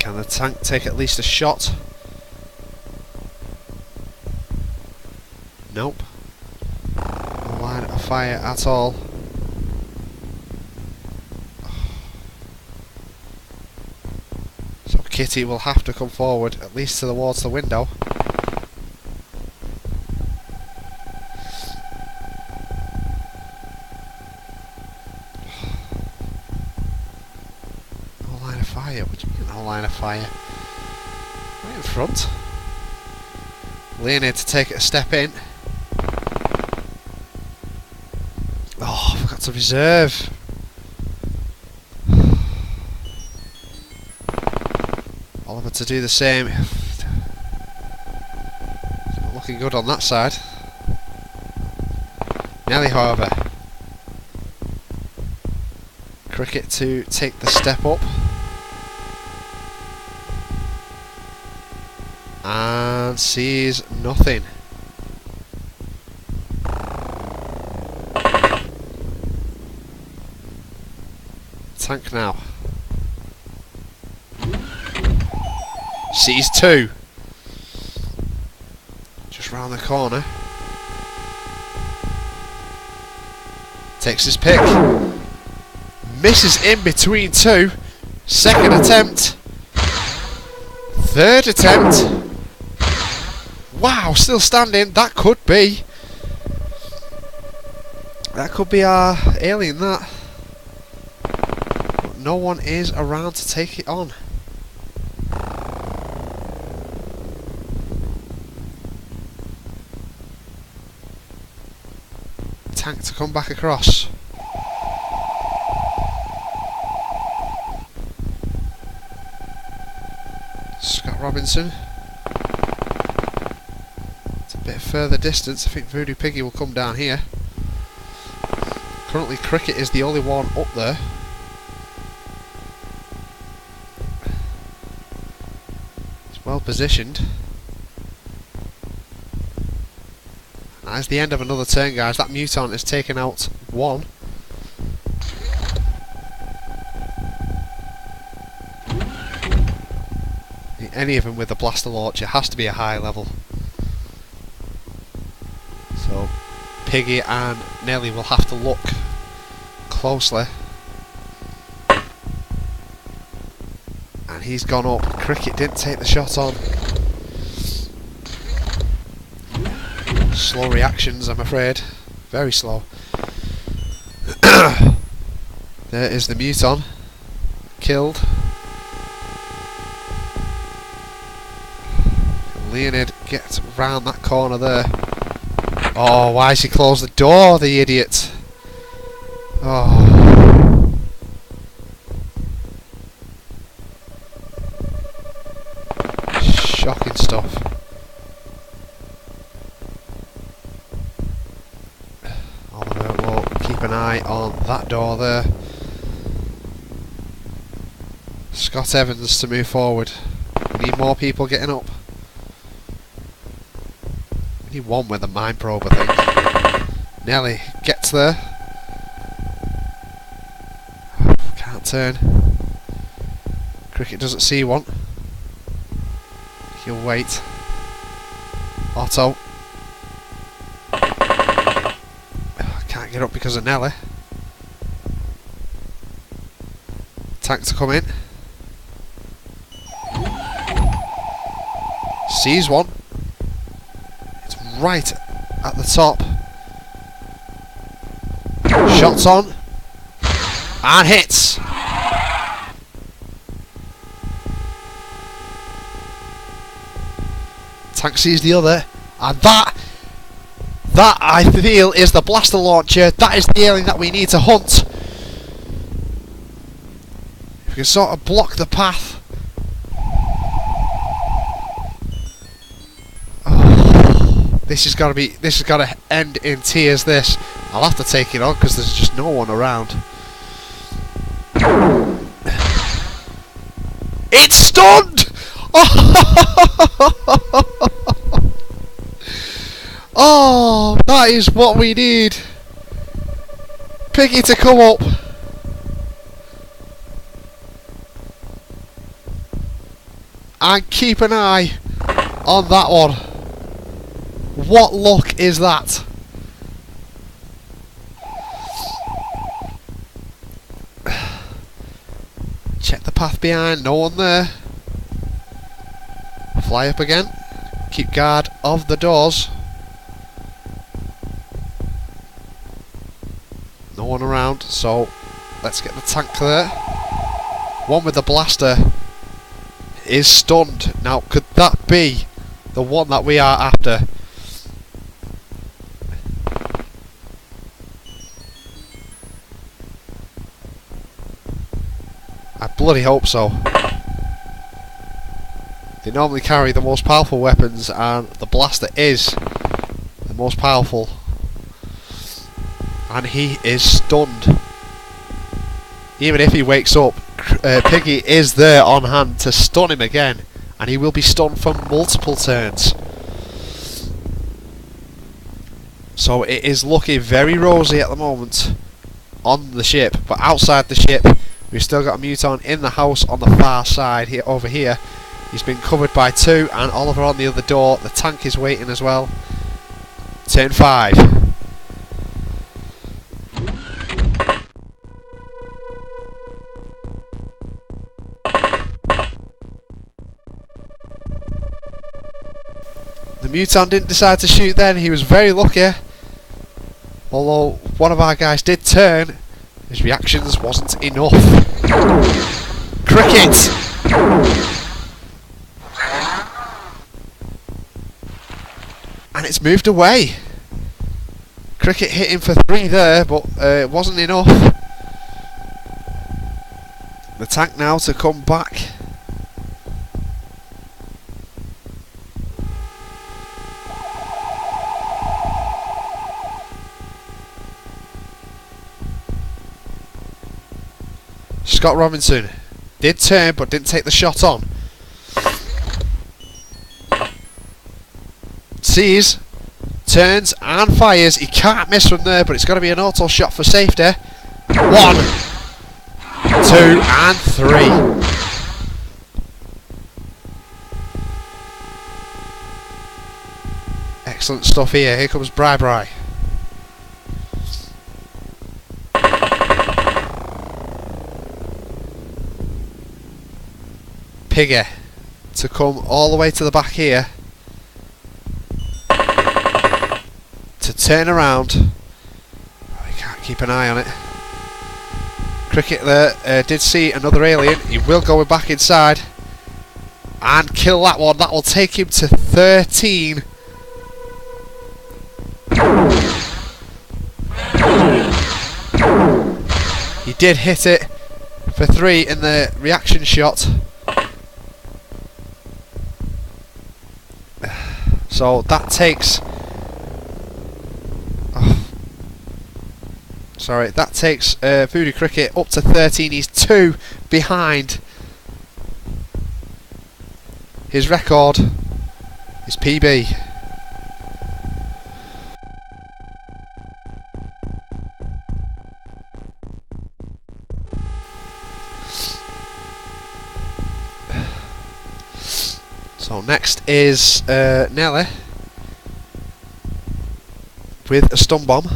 Can the tank take at least a shot? Nope. No line of fire at all. So Kitty will have to come forward, at least towards the window. No line of fire? What do you mean no line of fire? Right in front. Leonid to take a step in. Oh, I forgot to reserve. Oliver to do the same. It's not looking good on that side. Nelly, however. Cricket to take the step up. And sees nothing. Tank now. Sees two. Just round the corner. Takes his pick. Misses in between two. Second attempt. Third attempt. Wow, still standing. That could be. That could be our alien, that. But no one is around to take it on. Tank to come back across. Scott Robinson. It's a bit further distance. I think Voodoo Piggy will come down here. Currently Cricket is the only one up there. It's well positioned. That is the end of another turn, guys. That Mutant has taken out one. Any of them with a blaster launcher has to be a high level. So Piggy and Nelly will have to look closely. And he's gone up. Cricket didn't take the shot on. Slow reactions, I'm afraid. Very slow. There is the Muton. Killed. Leonid gets round that corner there. Oh, why has he closed the door, the idiot? Oh. Shocking stuff. Oliver will keep an eye on that door there. Scott Evans to move forward. We need more people getting up. We need one with a mine probe, I think. Nelly gets there. Can't turn. Cricket doesn't see one. He'll wait. Otto. Can't get up because of Nelly. Tank to come in. Sees one. It's right at the top. Shots on. And hits. Tank sees the other. And that I feel is the blaster launcher. That is the alien that we need to hunt. If we can sort of block the path. This has got to end in tears. This, I'll have to take it on because there's just no one around. It's stunned. Oh, that is what we need. Piggy to come up. And keep an eye on that one. What luck is that? Check the path behind, no one there. Fly up again. Keep guard of the doors. No one around, so let's get the tank there. One with the blaster is stunned. Now, could that be the one that we are after? I bloody hope so. They normally carry the most powerful weapons, and the blaster is the most powerful. And he is stunned. Even if he wakes up, Piggy is there on hand to stun him again, and he will be stunned for multiple turns. So it is looking very rosy at the moment on the ship, but outside the ship we've still got a Muton in the house on the far side here. Over here he's been covered by two, and Oliver on the other door. The tank is waiting as well. Turn 5. The Muton didn't decide to shoot then. He was very lucky. Although one of our guys did turn, his reactions wasn't enough. Cricket! And it's moved away. Cricket hit him for 3 there, but it wasn't enough. The tank now to come back. Scott Robinson did turn but didn't take the shot on. Sees, turns and fires. He can't miss from there, but it's got to be an auto shot for safety. 1, 2 and 3. Excellent stuff here. Here comes Bri. Piggy to come all the way to the back here to turn around. Oh, he can't keep an eye on it. Cricket there did see another alien. He will go back inside and kill that one. That will take him to 13. He did hit it for 3 in the reaction shot. So that takes... that takes Voodoo Cricket up to 13. He's 2 behind. His record is PB. So next is Nelly with a stun bomb.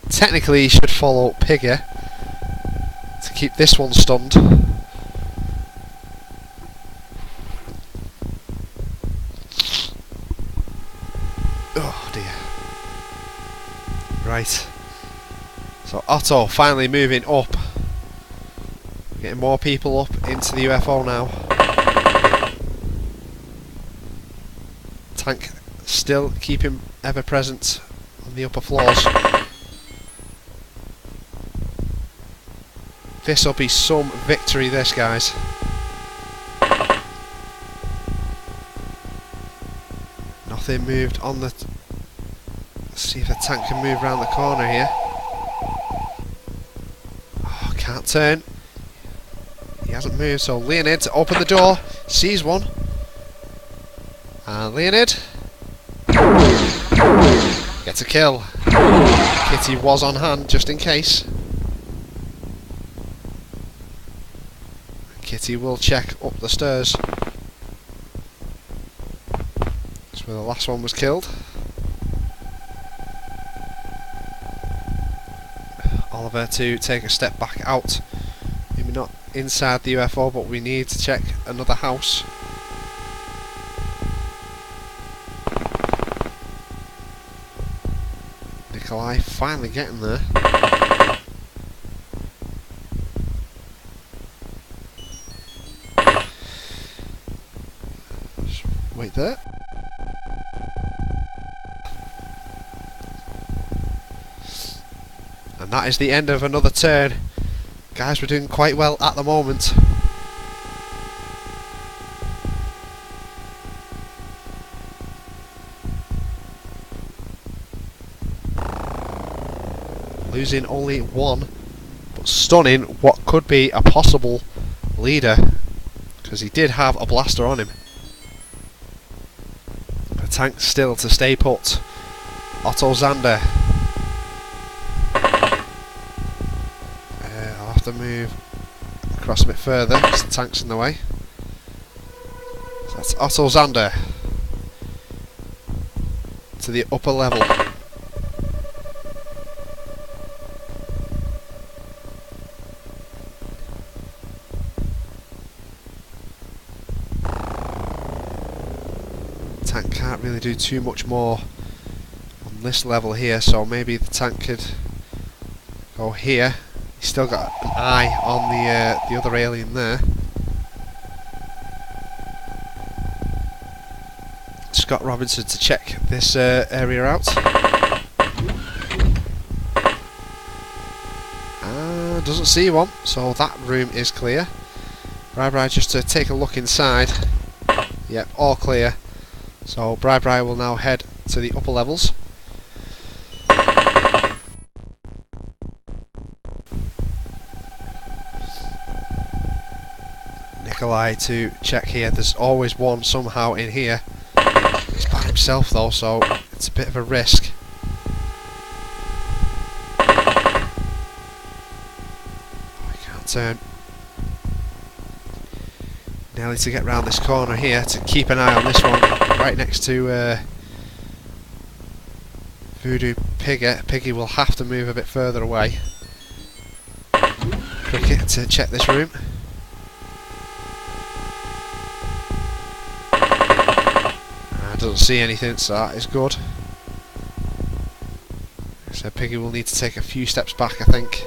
Technically he should follow Piggy to keep this one stunned. Oh dear. Right. So Otto finally moving up. Getting more people up into the UFO now. Tank still keeping ever present on the upper floors. This will be some victory, this, guys. Nothing moved on the... Let's see if the tank can move around the corner here. Oh, can't turn. He hasn't moved, so Leonid to open the door, sees one. And Leonid gets a kill. Kitty was on hand just in case. Kitty will check up the stairs. That's where the last one was killed. Oliver to take a step back out. Maybe not inside the UFO, but we need to check another house. Nikolai finally getting there. Just wait there. And that is the end of another turn. Guys, we're doing quite well at the moment. Losing only 1, but stunning what could be a possible leader, because he did have a blaster on him. The tank still to stay put. Otto Zander. I'll have to move across a bit further because the tank's in the way. So that's Otto Zander to the upper level. tank can't really do too much more on this level here, so maybe the tank could go here. He's still got an eye on the other alien there. Scott Robinson to check this area out. Doesn't see one, so that room is clear. Bri just to take a look inside. Yep, all clear. So Bri will now head to the upper levels. Nikolai to check here. There's always one somehow in here. He's by himself though, so it's a bit of a risk. Turn. Nearly to get round this corner here to keep an eye on this one right next to Voodoo Piggy. Piggy will have to move a bit further away. Cricket to check this room. Doesn't see anything, so that is good. So Piggy will need to take a few steps back, I think.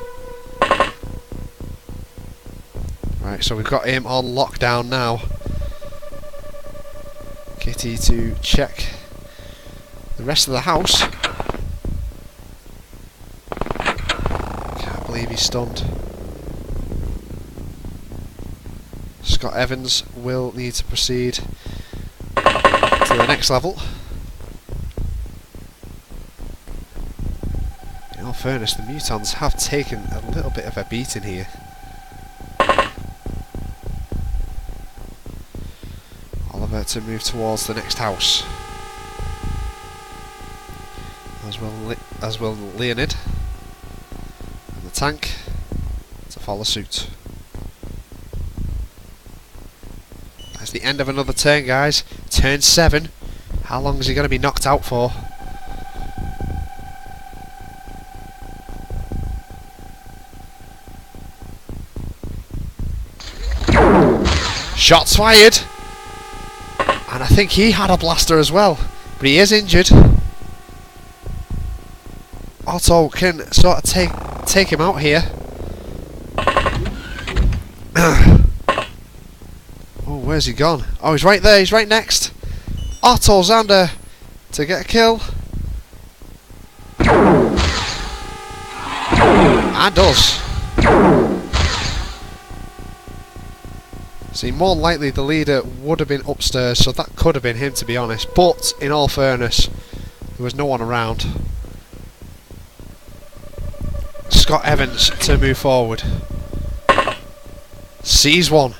Right, so we've got him on lockdown now. Kitty to check the rest of the house. Can't believe he's stunned. Scott Evans will need to proceed to the next level. In all fairness, the mutons have taken a little bit of a beating here. To move towards the next house, as will Leonid, and the tank to follow suit. That's the end of another turn, guys. Turn 7. How long is he going to be knocked out for? Shots fired! And I think he had a blaster as well, but he is injured. Otto can sort of take him out here. Oh, where's he gone? Oh, he's right there, he's right next. Otto Zander to get a kill. And does. See, more likely the leader would have been upstairs, so that could have been him, to be honest. But, in all fairness, there was no one around. Scott Evans to move forward. Sees one.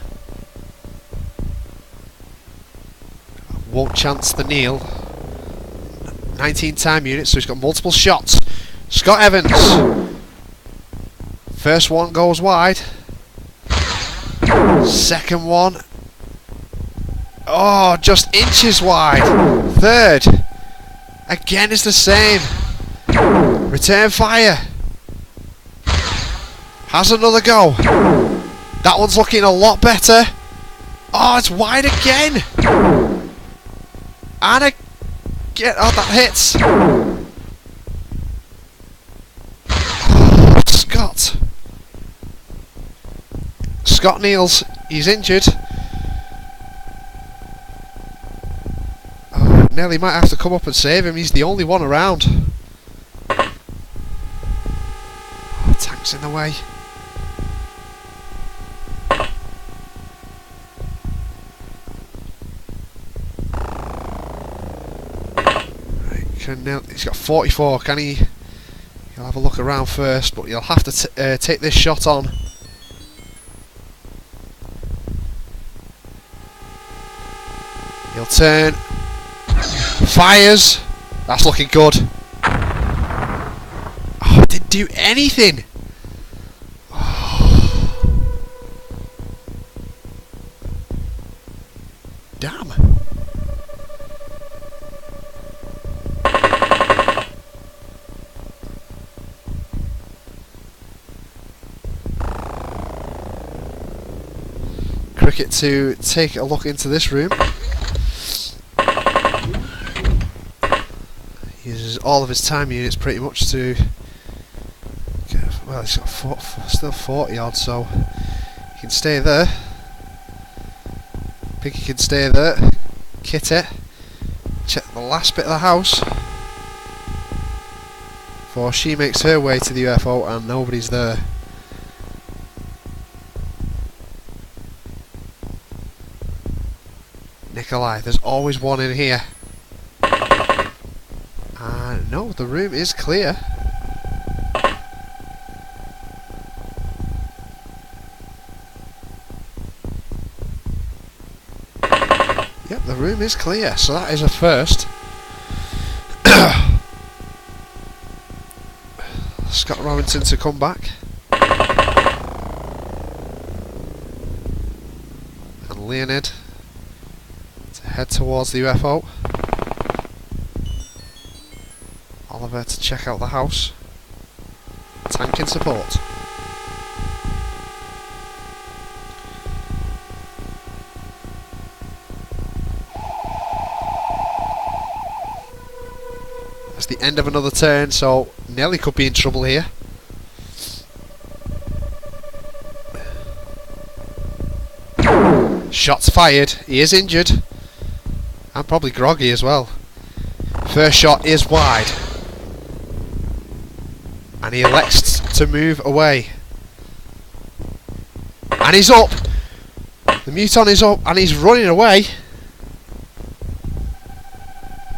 Won't chance the kneel. 19 time units, so he's got multiple shots. Scott Evans. First one goes wide. Second one. Oh, just inches wide. Third. Again is the same. Return fire. Has another go. That one's looking a lot better. Oh, it's wide again. And again. Oh, that hits. Oh, Scott. Scott kneels. He's injured. Oh, Nelly might have to come up and save him. He's the only one around. Oh, tank's in the way. Right, he's got 44. Can he? He'll have a look around first, but he'll have to take this shot on. He'll turn. Fires. That's looking good. Oh, it didn't do anything. Oh. Damn. Cricket to take a look into this room. Uses all of his time units pretty much to get, well, he's got still 40 odd, so he can stay there. Piggy can stay there. Kitty, check the last bit of the house before she makes her way to the UFO and nobody's there. Nikolai, there's always one in here. No, the room is clear. Yep, the room is clear, so that is a first. Scott Robinson to come back. And Leonid to head towards the UFO. Oliver to check out the house. Tank in support. That's the end of another turn, so Nelly could be in trouble here. Shots fired. He is injured. And probably groggy as well. First shot is wide. And he elects to move away. And he's up! The Muton is up and he's running away.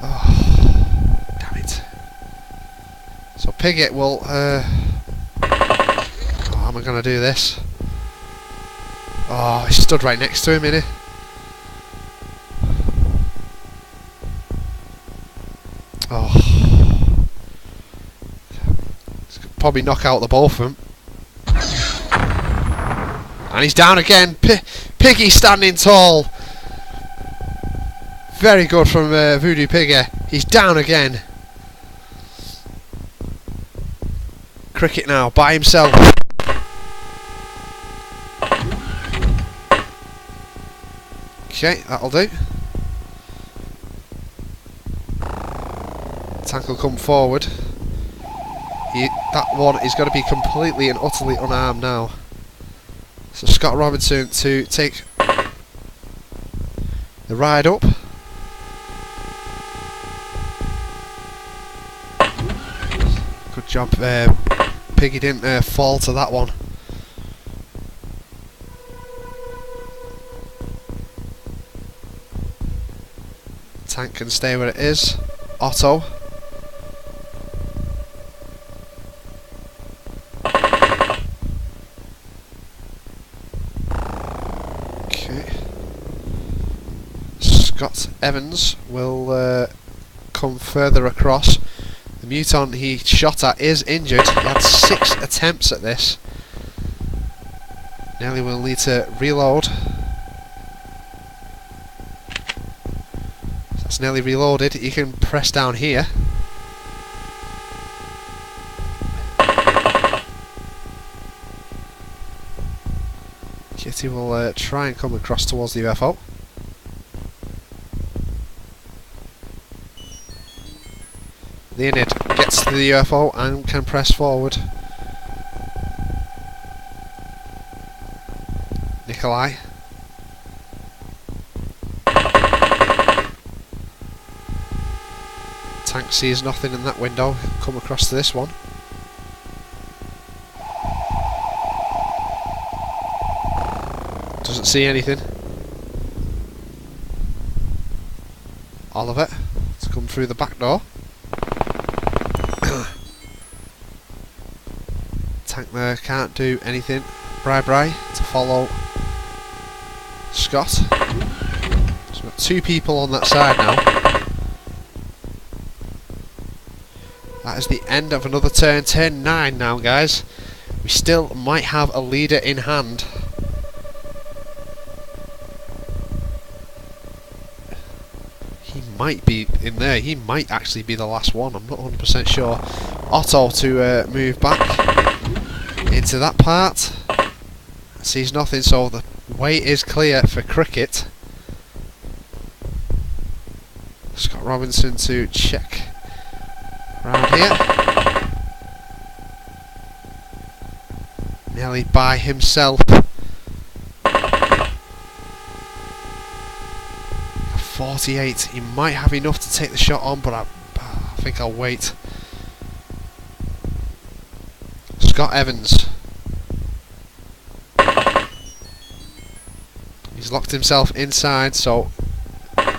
Oh, damn it. So Pigget will... how am I going to do this? Oh, he stood right next to him, innit? Oh. Probably knock out the both of them. And he's down again. Piggy standing tall. Very good from Voodoo Piggy. He's down again. Cricket now by himself. Okay, that'll do. Tank will come forward. That one is going to be completely and utterly unarmed now. So Scott Robinson to take the ride up. Good job, Piggy didn't fall to that one. Tank can stay where it is. Otto. Scott Evans will come further across. The Muton he shot at is injured. He had 6 attempts at this. Nelly will need to reload. That's nearly reloaded. He can press down here. Kitty will try and come across towards the UFO. Leonid gets to the UFO and can press forward. Nikolai. Tank sees nothing in that window. Come across to this one. Doesn't see anything. Oliver to come through the back door. Tank there can't do anything. Bri to follow Scott. So we've got 2 people on that side now. That is the end of another turn. Turn 9 now, guys. We still might have a leader in hand. He might be in there. He might actually be the last one. I'm not 100% sure. Otto to move back into that part. Sees nothing, so the way is clear for cricket. Scott Robinson to check Around here. Nearly by himself. 48. He might have enough to take the shot on, but I think I'll wait. Scott Evans. He's locked himself inside, so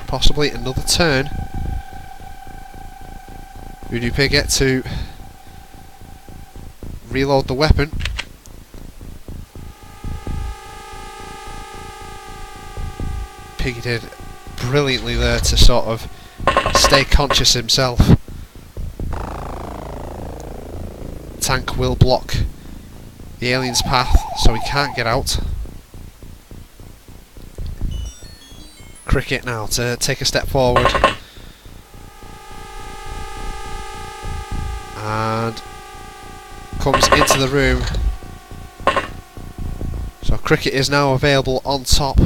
possibly another turn. Voodoo Piglet to reload the weapon. Piggy did brilliantly there to sort of stay conscious himself. Tank will block the alien's path so he can't get out. Cricket now to take a step forward. And comes into the room. So Cricket is now available on top.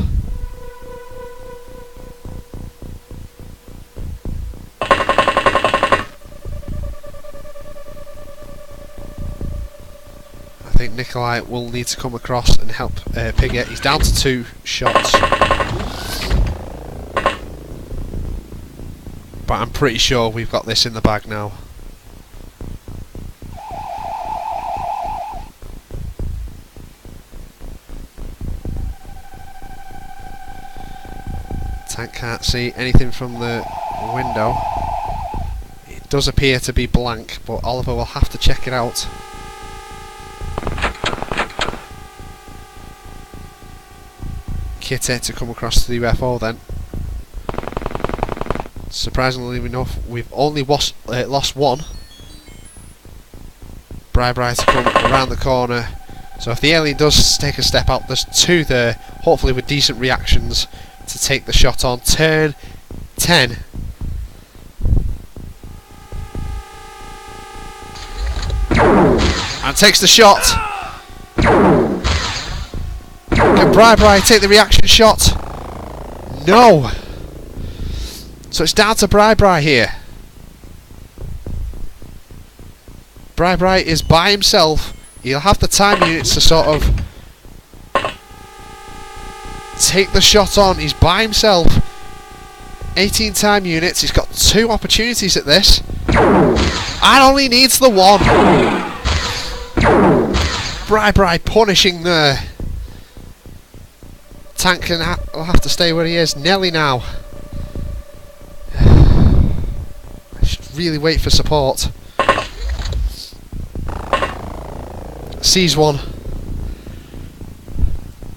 I think Nikolai will need to come across and help Piglet. He's down to 2 shots. But I'm pretty sure we've got this in the bag now. Tank can't see anything from the window. It does appear to be blank, but Oliver will have to check it out. Kitty to come across to the UFO then. Surprisingly enough, we've only lost one. Bri to come around the corner. So if the alien does take a step out, there's 2 there, hopefully with decent reactions to take the shot on. Turn 10. And takes the shot. Can Bri take the reaction shot? No. So it's down to Bri here. Bri is by himself. He'll have the time units to sort of take the shot on. He's by himself. 18 time units. He's got 2 opportunities at this. And only needs the 1. Bri punishing there. Tank will have to stay where he is. Nelly now. I should really wait for support. Sees one.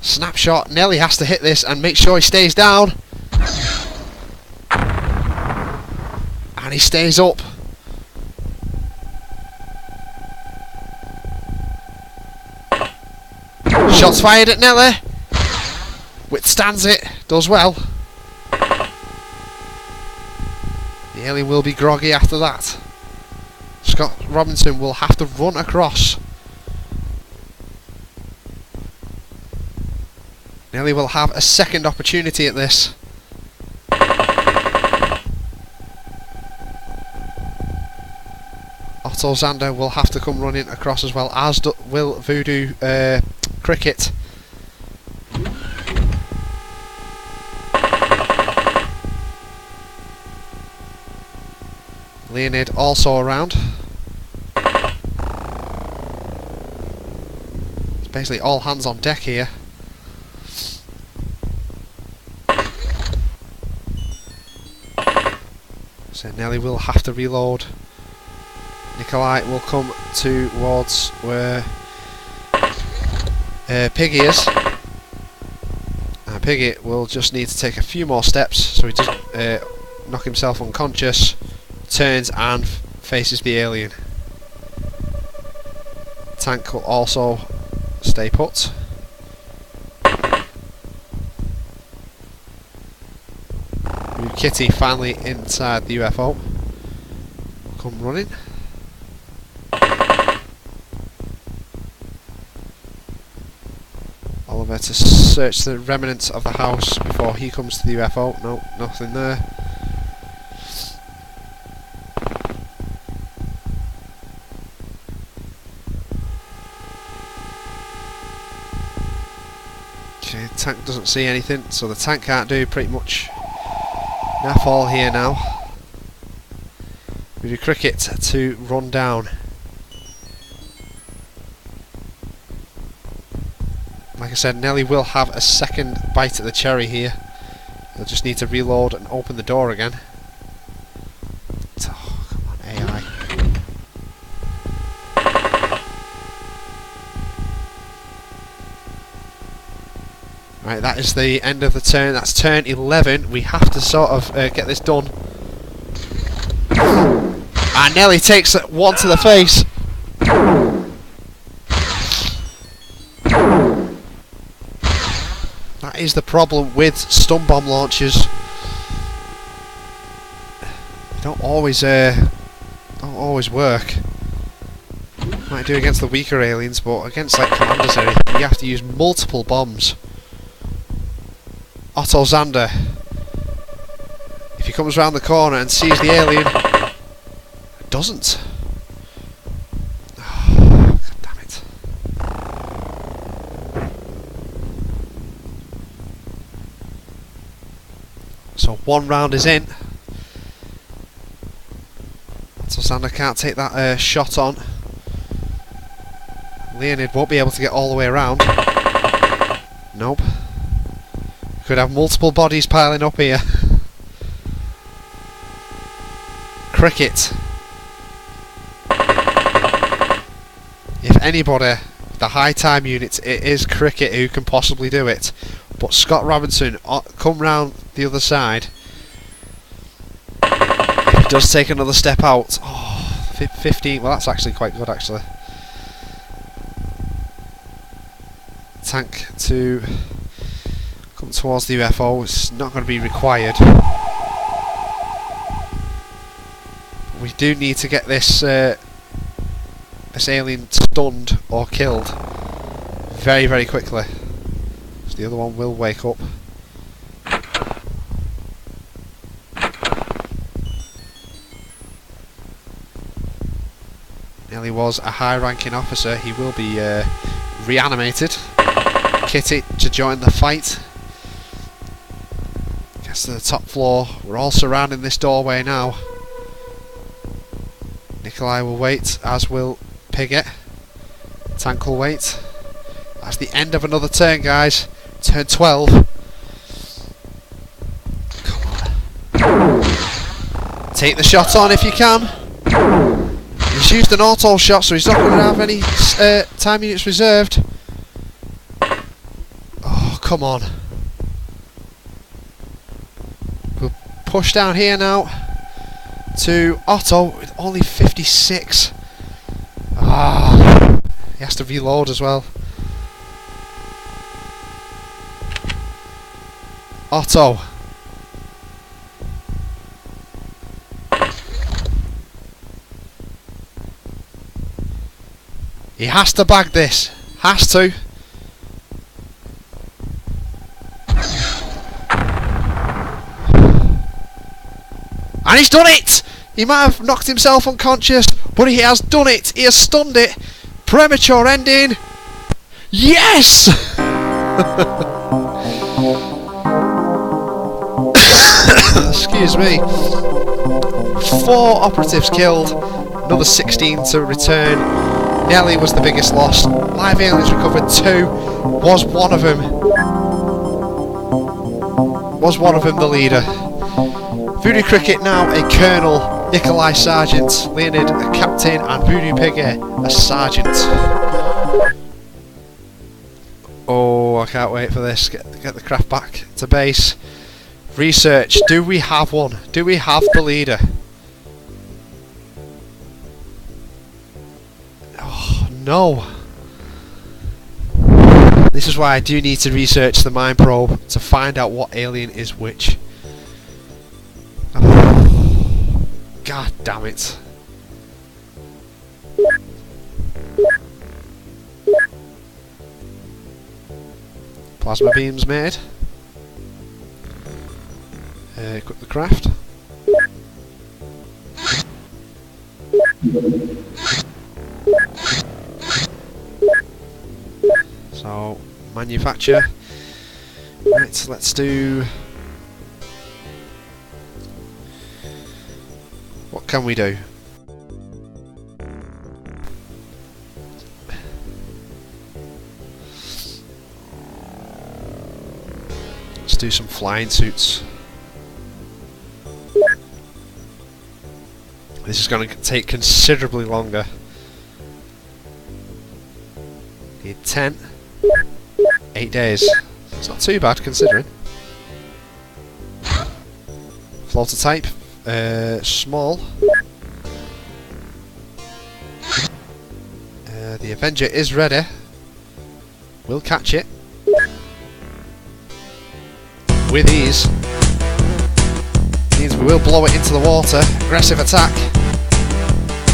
Snapshot. Nelly has to hit this and make sure he stays down. And he stays up. Shots fired at Nelly. Withstands it. Does well. The alien will be groggy after that. Scott Robinson will have to run across. Nelly will have a second opportunity at this. Otto Zander will have to come running across as well, as will Voodoo Cricket. Leonid also around. It's basically all hands on deck here. So Nelly will have to reload. Nikolai will come towards where Piggy is. And Piggy will just need to take a few more steps so he doesn't knock himself unconscious. Turns and faces the alien. Tank will also stay put. Kitty finally inside the UFO. Come running. Oliver to search the remnants of the house before he comes to the UFO. No, nothing there. The tank doesn't see anything, so the tank can't do pretty much naff all here now. We do cricket to run down. Like I said, Nelly will have a second bite at the cherry here. He'll just need to reload and open the door again. Oh, come on, AI. Right, that is the end of the turn. That's turn 11. We have to sort of get this done. And Nelly takes one to the face. That is the problem with stun bomb launchers. They don't always work. Might do against the weaker aliens, but against like commanders or anything, you have to use multiple bombs. Otto Zander, if he comes round the corner and sees the alien, doesn't. Oh, God damn it. So one round is in. Otto Zander can't take that shot on. Leonid won't be able to get all the way around. Nope. Could have multiple bodies piling up here. Cricket. If anybody, the high time units, it is Cricket who can possibly do it. But Scott Robinson, come round the other side. If he does take another step out, oh, 15, well that's actually quite good actually. Tank to come towards the UFO, it's not going to be required. We do need to get this this alien stunned or killed very, very quickly. So the other one will wake up. Nelly was a high-ranking officer. He will be reanimated. Kitty to join the fight. Gets to the top floor. We're all surrounding this doorway now. Nikolai will wait, as will Pigget. Tank will wait. That's the end of another turn, guys. Turn 12. Come on. Take the shot on if you can. He's used an auto shot, so he's not going to have any time units reserved. Oh, come on. We'll push down here now to Otto with only 56. Ah, he has to reload as well. Otto. He has to bag this. Has to. And he's done it! He might have knocked himself unconscious, but he has done it. He has stunned it. Premature ending. Yes! Excuse me. 4 operatives killed. Another 16 to return. Nelly was the biggest loss. Live aliens recovered 2. Was one of them the leader? Voodoo Cricket now a colonel, Nikolai sergeant, Leonid a captain, and Voodoo Piggy a sergeant. Oh, I can't wait for this. Get the craft back to base. Research. Do we have one? Do we have the leader? Oh, no. This is why I do need to research the mind probe to find out what alien is which. Oh, God damn it. Plasma beams made. Equip the craft. So, manufacture. Right, let's do... What can we do? Let's do some flying suits. This is going to take considerably longer. Need 10. 8 days. It's not too bad considering. Floater type. Small. The Avenger is ready. We'll catch it. With ease. Means we will blow it into the water. Aggressive attack.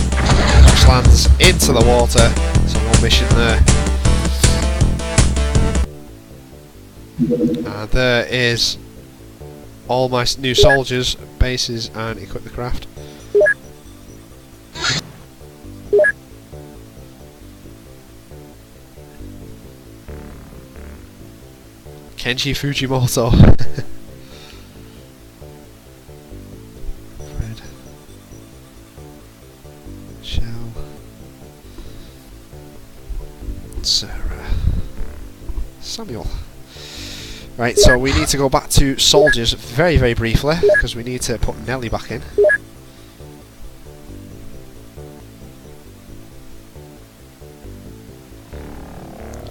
Crash lands into the water. So no mission there. And there is all my new soldiers, bases, and equip the craft. Kenji Fujimoto. Fred. Shell. Sarah. Samuel. Right, so we need to go back to soldiers very, very briefly, because we need to put Nelly back in.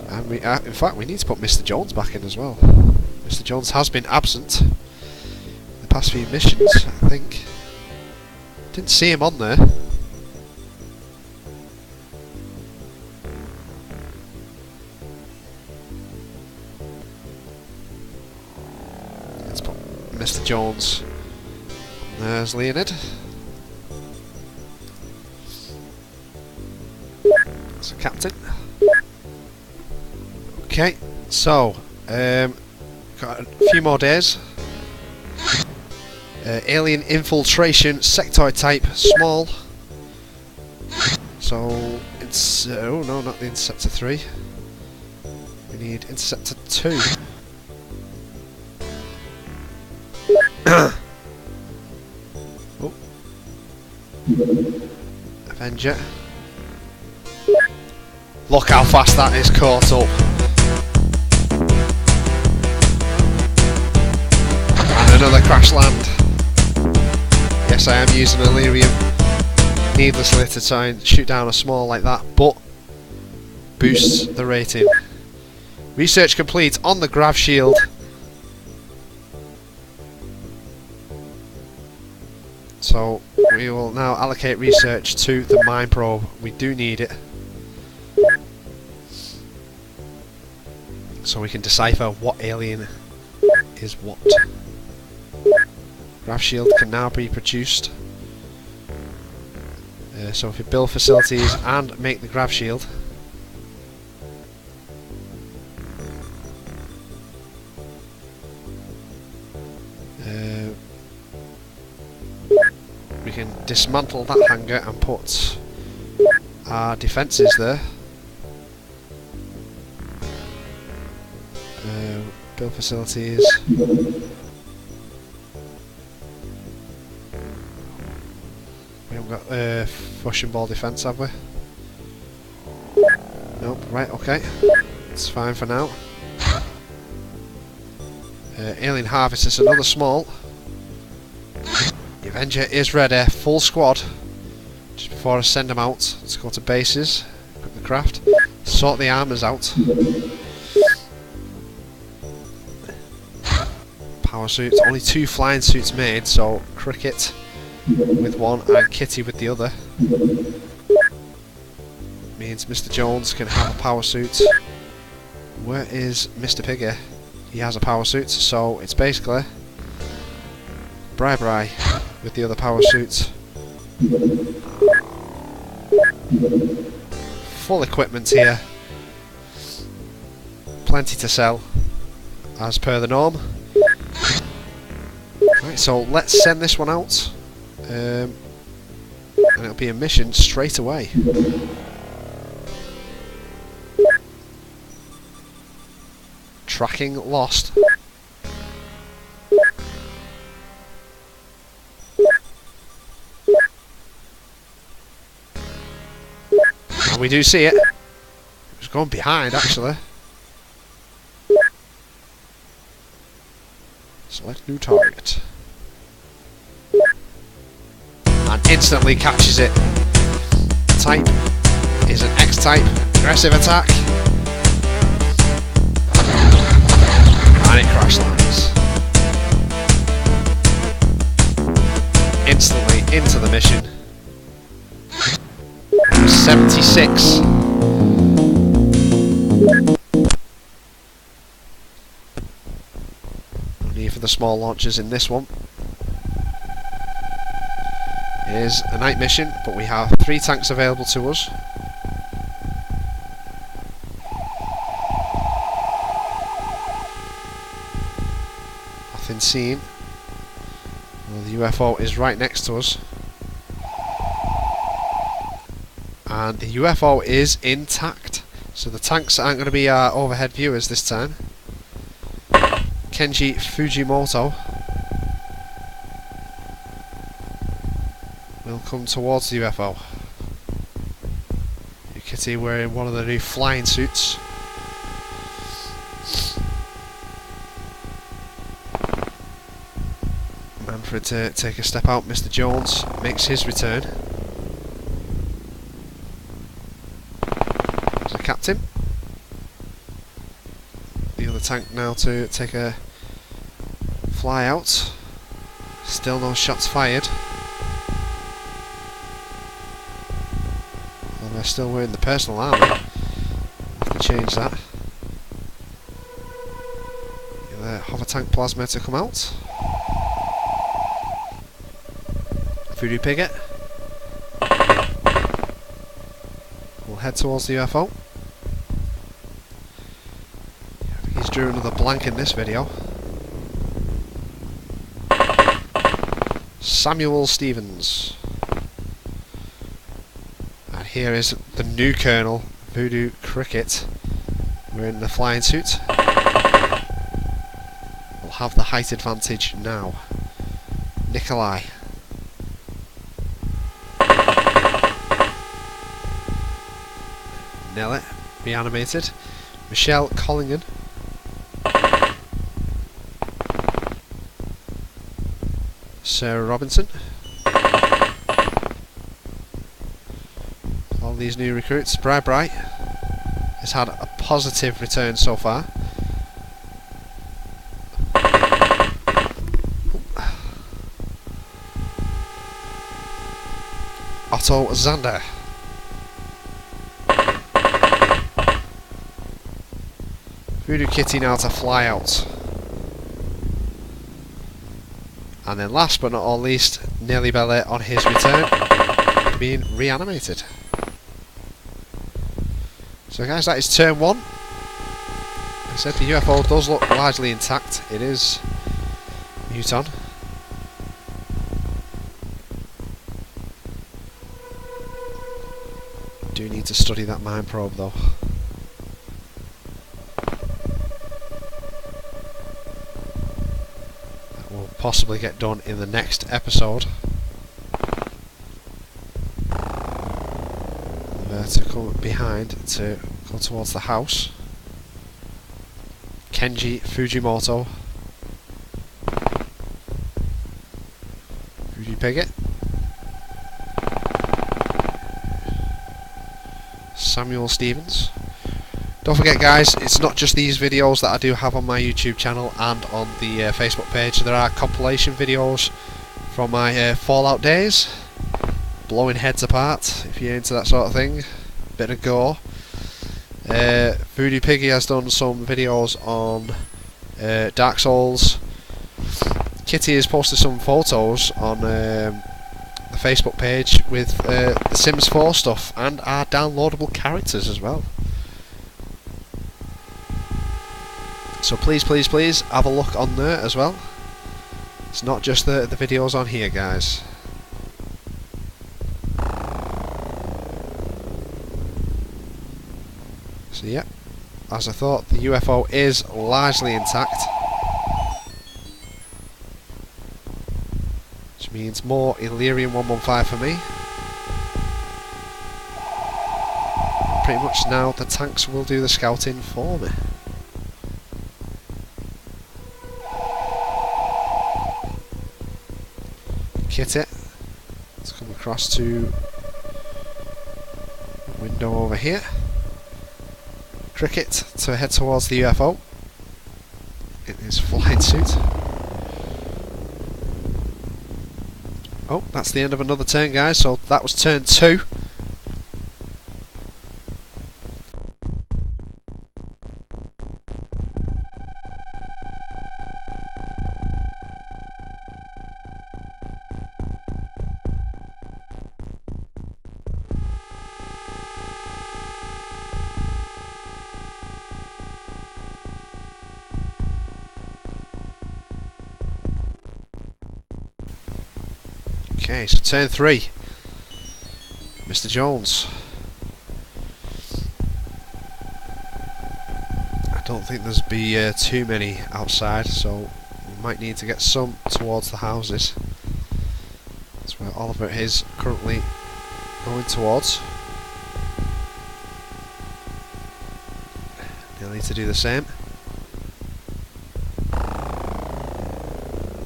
And we, in fact, we need to put Mr. Jones back in as well. Mr. Jones has been absent the past few missions, I think. Didn't see him on there. Let's put Mr. Jones. There's Leonid. That's a captain. Okay, so got a few more days. Alien infiltration, sectoid type, small. So it's oh no, not the Interceptor 3. We need Interceptor 2. Oh. Avenger. Look how fast that is caught up. And another crash land. Yes, I am using Illyrium needlessly to try and shoot down a small like that, but boosts the rating. Research complete on the grav shield. So we will now allocate research to the mine probe. We do need it, so we can decipher what alien is what. Grav shield can now be produced. So if we build facilities and make the grav shield, we can dismantle that hangar and put our defences there. Build facilities. We haven't got Fusion Ball defence, have we? Nope, right, okay. It's fine for now. Alien Harvest is another small. The Avenger is ready, full squad. Just before I send them out, let's go to bases, equip the craft, sort the armours out. Power suits, only 2 flying suits made, so Cricket with one and Kitty with the other. Means Mr. Jones can have a power suit. Where is Mr. Piggy? He has a power suit, so it's basically Bri with the other power suit. Full equipment here. Plenty to sell, as per the norm. Right, so let's send this one out. And it'll be a mission straight away. Tracking lost. we do see it. It's going behind, actually. Select new target. And instantly catches it. Type is an X-type aggressive attack. And it crash lands. Instantly into the mission. 76. No need for the small launchers in this one. It is a night mission, but we have 3 tanks available to us. Nothing seen. Well, the UFO is right next to us. And the UFO is intact. So the tanks aren't going to be our overhead viewers this time. Kenji Fujimoto will come towards the UFO. Kitty wearing one of the new flying suits. Manfred to take a step out. Mr. Jones makes his return. There's a captain. The other tank now to take a fly out. Still no shots fired. Well, they're still wearing the personal armour. Have to change that. The hover tank plasma to come out. Voodoo Pigget will head towards the UFO. I think he's drew another blank in this video. Samuel Stevens. And here is the new Colonel, Voodoo Cricket, wearing the flying suit. We'll have the height advantage now. Nikolai. Nelly, reanimated. Michelle Collingen. Sarah Robinson. All these new recruits. Bright has had a positive return so far. Otto Zander. Voodoo Kitty now to fly out. And then last but not all least, Nelly Belly on his return, being reanimated. So guys, that is turn 1. Like I said, the UFO does look largely intact. It is Newton. Do need to study that mine probe though. Possibly get done in the next episode. To come behind to go towards the house. Kenji Fujimoto. Voodoo Pigget. Samuel Stevens. Don't forget guys, it's not just these videos that I do have on my YouTube channel and on the Facebook page. There are compilation videos from my Fallout days, blowing heads apart if you're into that sort of thing, bit of gore. Voodoo Piggy has done some videos on Dark Souls. Kitty has posted some photos on the Facebook page with the Sims 4 stuff and our downloadable characters as well. So please, please, please have a look on there as well. It's not just the videos on here, guys. So yeah, as I thought, the UFO is largely intact. Which means more Illyrian 115 for me. pretty much now the tanks will do the scouting for me. Kit it. Let's come across to window over here. Cricket to head towards the UFO in his flying suit. Oh, that's the end of another turn, guys, so that was turn 2. Okay, so turn 3. Mr. Jones. I don't think there's be too many outside, so we might need to get some towards the houses. That's where Oliver is currently going towards. They'll need to do the same.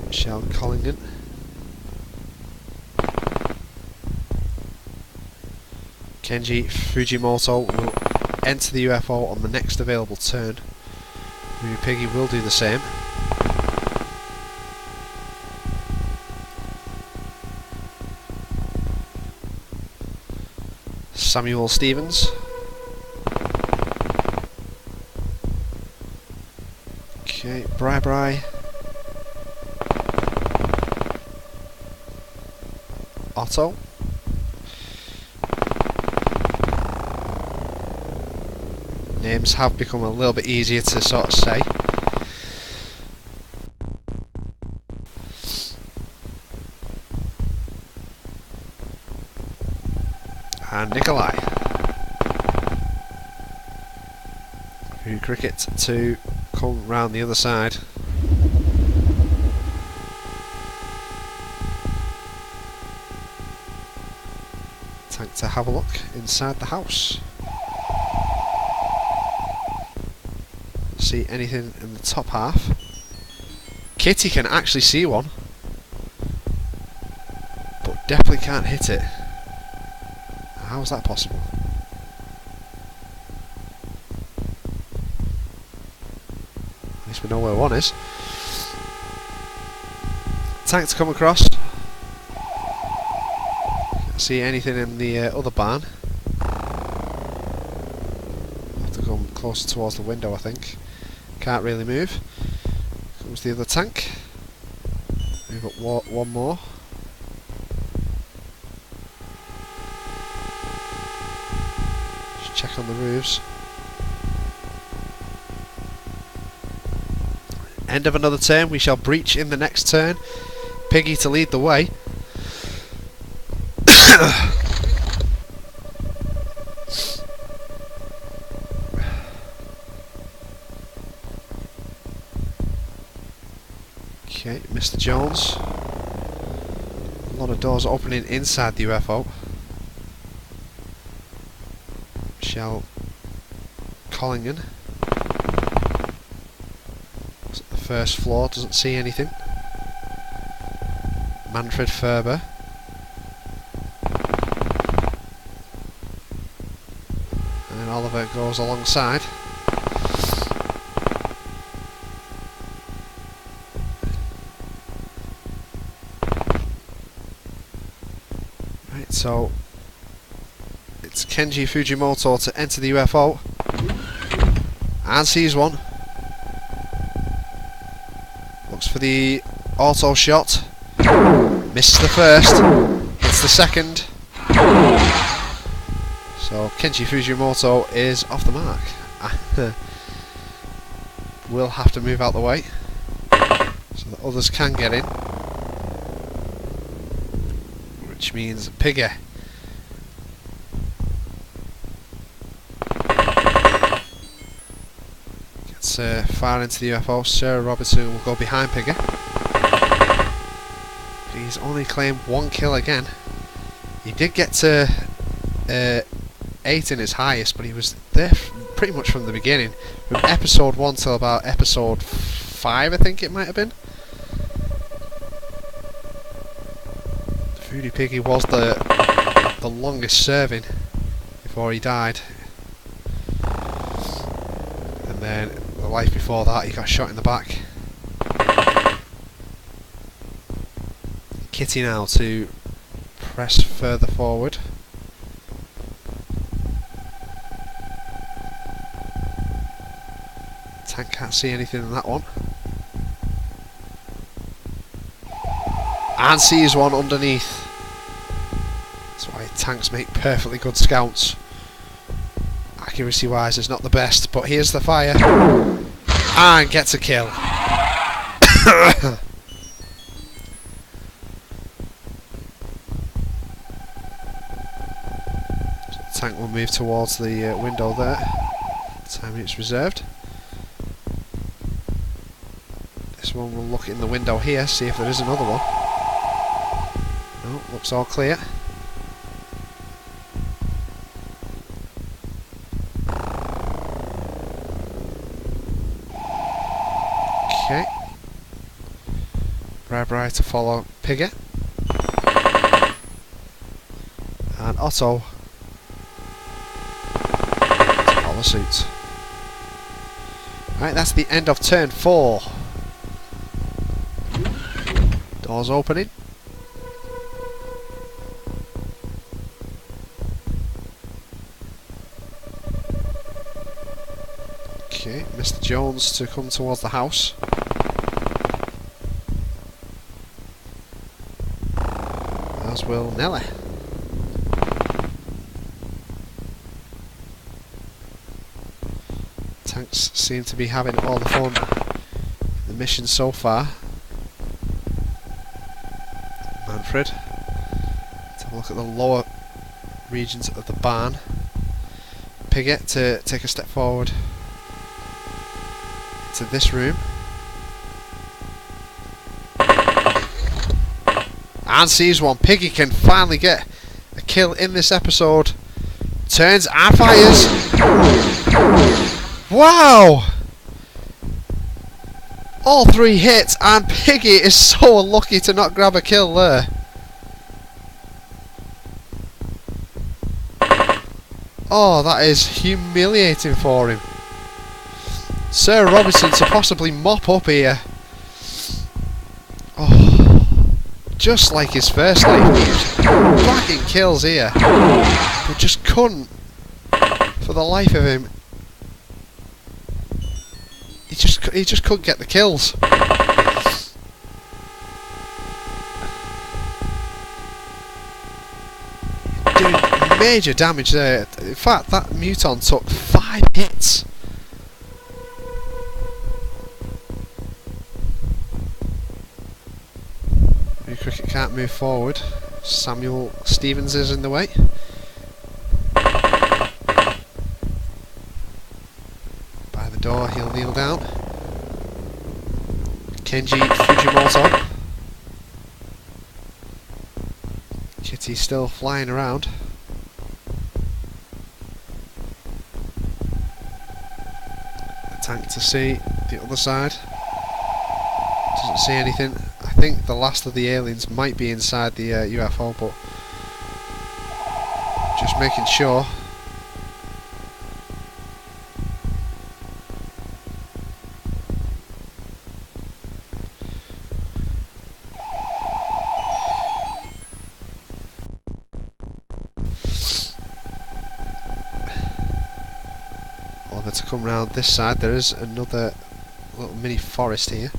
Michelle Collington. Kenji Fujimoto will enter the UFO on the next available turn. Ruby Piggy will do the same. Samuel Stevens. Okay, Bri. Otto. Names have become a little bit easier to sort of say. And Nikolai. Who cricket to come round the other side. Tank to have a look inside the house. See anything in the top half. Kitty can actually see one, but definitely can't hit it. How is that possible? At least we know where one is. Tank to come across. Can't see anything in the other barn. Have to come closer towards the window, I think. Can't really move. Comes the other tank. We've got one more. Just check on the roofs. End of another turn. We shall breach in the next turn. Piggy to lead the way. Okay, Mr. Jones. A lot of doors opening inside the UFO. Michelle Collington. The first floor, doesn't see anything. Manfred Ferber. And then Oliver goes alongside. So it's Kenji Fujimoto to enter the UFO and sees one. Looks for the auto shot. Misses the first. Hits the second. So Kenji Fujimoto is off the mark. We'll have to move out the way so that others can get in. Which means Piggy gets far into the UFO. Sarah Robertson will go behind Piggy. He's only claimed 1 kill again. He did get to 8 in his highest, but he was there pretty much from the beginning, from episode 1 till about episode 5, I think it might have been. Voodoo Piggy was the longest serving before he died, and then the life before that he got shot in the back. Kitty now to press further forward. Tank can't see anything in that one. And sees one underneath. That's why tanks make perfectly good scouts. Accuracy wise is not the best, but here's the fire. And gets a kill. Tank will move towards the window there. Time it's reserved. This one will look in the window here, see if there is another one. No, looks all clear. Okay. Bri to follow Piggy. And Otto suit. Right, that's the end of turn 4. Doors opening. Okay, Mr. Jones to come towards the house. As will Nelly. Tanks seem to be having all the fun in the mission so far. Manfred, let's have a look at the lower regions of the barn. Piggy to take a step forward to this room. And sees one. Piggy can finally get a kill in this episode. Turns and fires. Wow! All 3 hits, and Piggy is so unlucky to not grab a kill there. Oh, that is humiliating for him. Sir Robinson to possibly mop up here. Oh, just like his first life, he was cracking kills here, but just couldn't, for the life of him. He just couldn't get the kills. Doing major damage there. In fact, that Muton took 5 hits. New Cricket can't move forward. Samuel Stevens is in the way. Door, he'll kneel down. Kenji Fujimoto. Kitty's still flying around. A tank to see the other side. Doesn't see anything. I think the last of the aliens might be inside the UFO, but just making sure. To come round this side, there is another little mini forest here.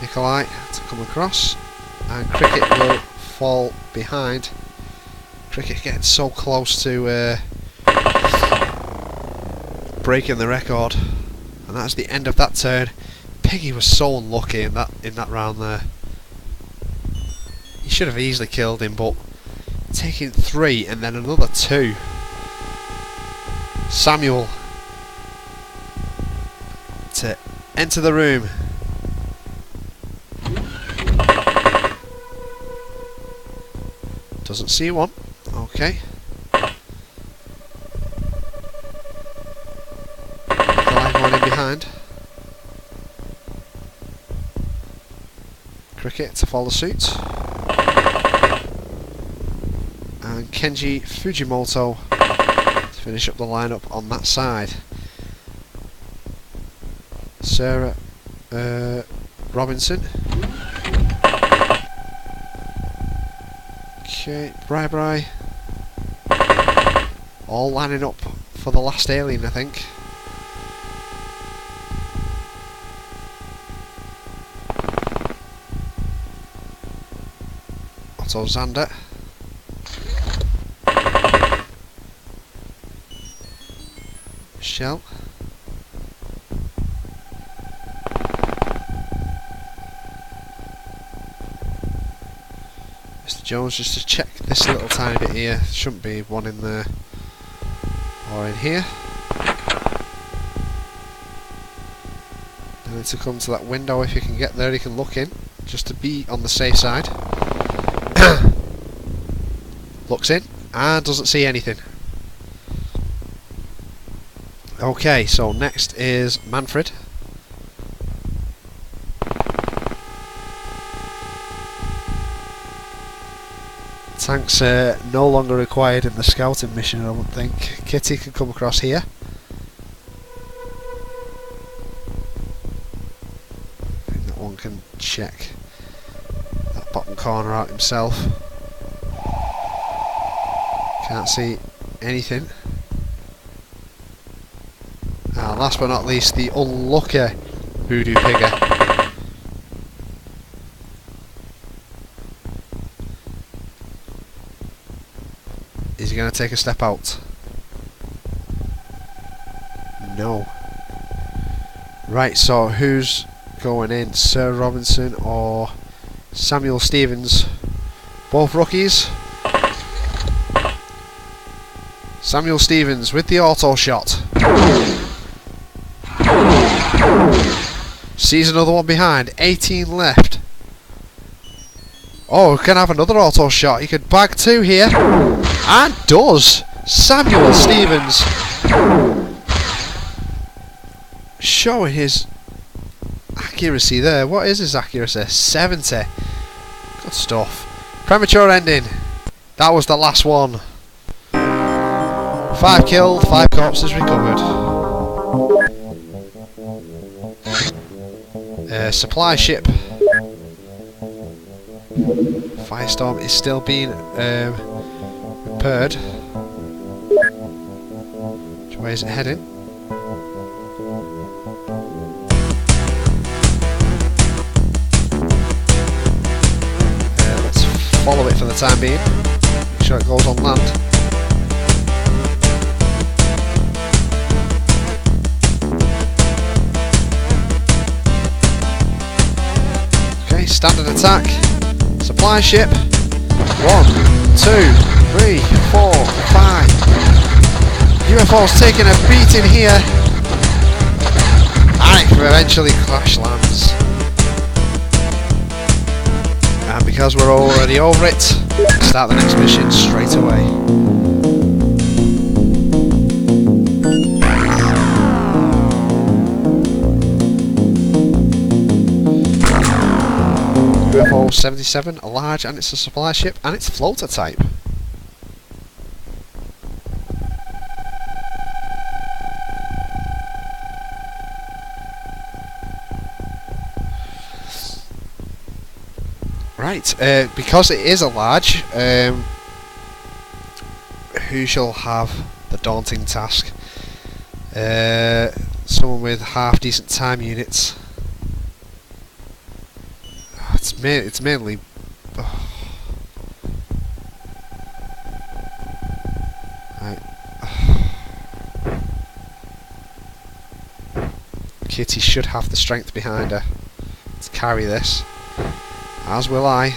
Nikolai to come across, and Cricket will fall behind. Cricket getting so close to breaking the record, and that's the end of that turn. Piggy was so unlucky in that round there. He should have easily killed him, but taking 3 and then another 2. Samuel to enter the room. Doesn't see one. Okay. The line going in behind. Cricket to follow suit. And Kenji Fujimoto to finish up the lineup on that side. Sarah Robinson. Okay, Bri. All lining up for the last alien, I think. Otto Zander. Shell. Mr. Jones, just to check this little tiny bit here. Shouldn't be one in there or in here. Now need to come to that window. If you can get there, you can look in, just to be on the safe side. Looks in and doesn't see anything. Okay, so next is Manfred. Tanks no longer required in the scouting mission, I don't think. Kitty can come across here. I think that one can check that bottom corner out himself. Can't see anything. And last but not least, the unlucky voodoo pigger. Is he going to take a step out? No. Right, so who's going in? Sir Robinson or Samuel Stevens? Both rookies. Samuel Stevens with the auto shot. Sees another one behind. 18 left. Oh, can have another auto shot. He could bag two here. And does. Samuel Stevens showing his accuracy there. What is his accuracy? 70. Good stuff. Premature ending. That was the last one. 5 killed, 5 corpses recovered. Supply ship. Firestorm is still being repaired. Which way is it heading? Let's follow it for the time being. Make sure it goes on land. Standard attack. Supply ship. 1, 2, 3, 4, 5. UFO's taking a beating here. And it eventually crash lands. And because we're already over it, start the next mission straight away. UFO 77, a large, and it's a supply ship, and it's floater type. Right, because it is a large, who shall have the daunting task? Someone with half decent time units. It's mainly. Right. Kitty should have the strength behind her to carry this, as will I.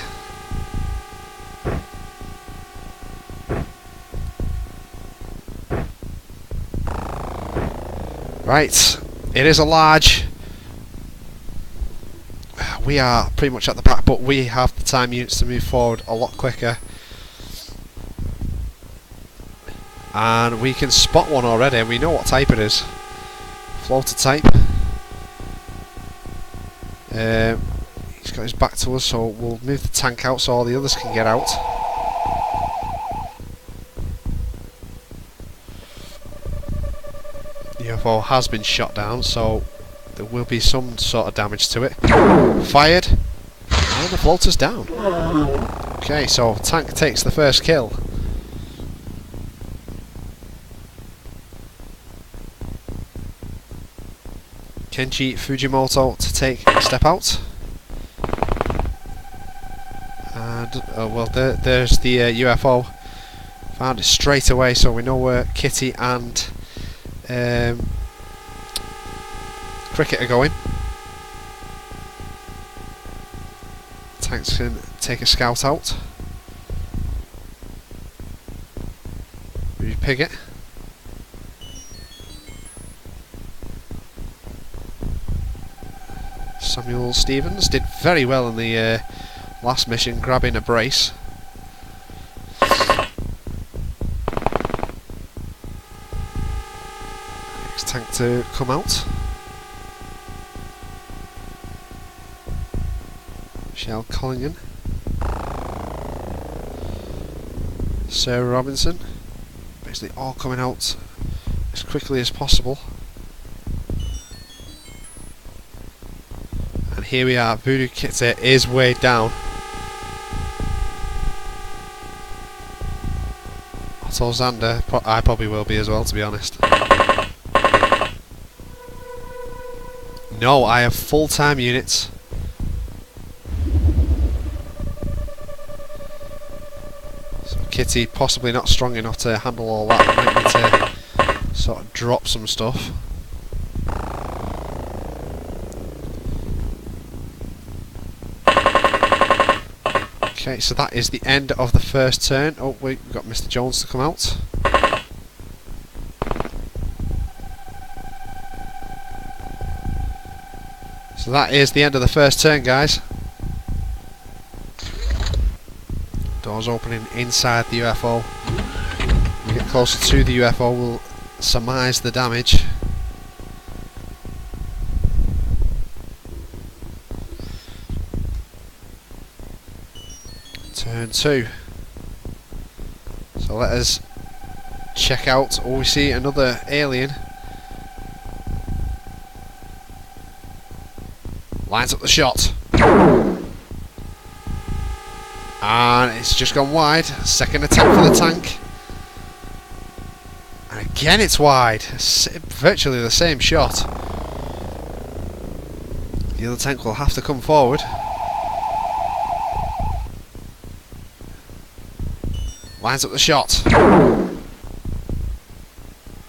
Right, it is a large. We are pretty much at the back, but we have the time units to move forward a lot quicker. And we can spot one already, and we know what type it is. Floater type. He's got his back to us, so we'll move the tank out so all the others can get out. The UFO has been shot down, so there will be some sort of damage to it. Fired, and the floater's down. Okay, so tank takes the first kill. Kenji Fujimoto to take a step out. And, well, there's the UFO. Found it straight away, so we know where Kitty and Cricket are going. Tanks can take a scout out. We pig it. Samuel Stevens did very well in the last mission, grabbing a brace. Next tank to come out. Michelle Collingen. Sarah Robinson. Basically all coming out as quickly as possible. And here we are, Voodoo Kitty is way down. Otto Zander, I probably will be as well, to be honest. No, I have full-time units. So Kitty possibly not strong enough to handle all that. Might need to sort of drop some stuff. Okay, so that is the end of the first turn. Oh, wait, we've got Mr. Jones to come out. So that is the end of the first turn, guys. Doors opening inside the UFO. We get closer to the UFO, we'll surmise the damage. Turn 2. So let us check out. Oh, we see another alien. Lines up the shot. And it's just gone wide. Second attempt for the tank. And again it's wide. Virtually the same shot. The other tank will have to come forward. Lines up the shot.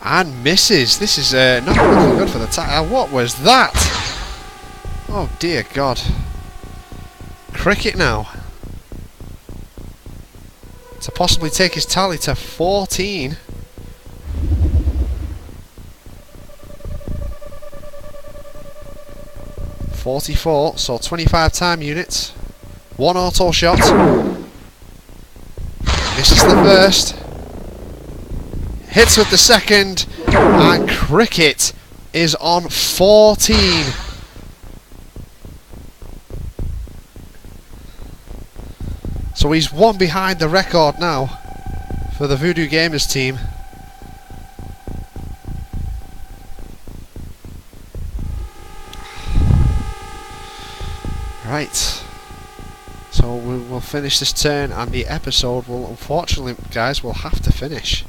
And misses. This is not looking good for the tank. What was that? Oh dear God. Cricket now. To possibly take his tally to 14. .44, so 25 time units. One auto shot. Misses the first. Hits with the second. And Cricket is on 14. So he's one behind the record now for the Voodoo Gamers team. Right. So we will finish this turn and the episode will, unfortunately, guys, will have to finish.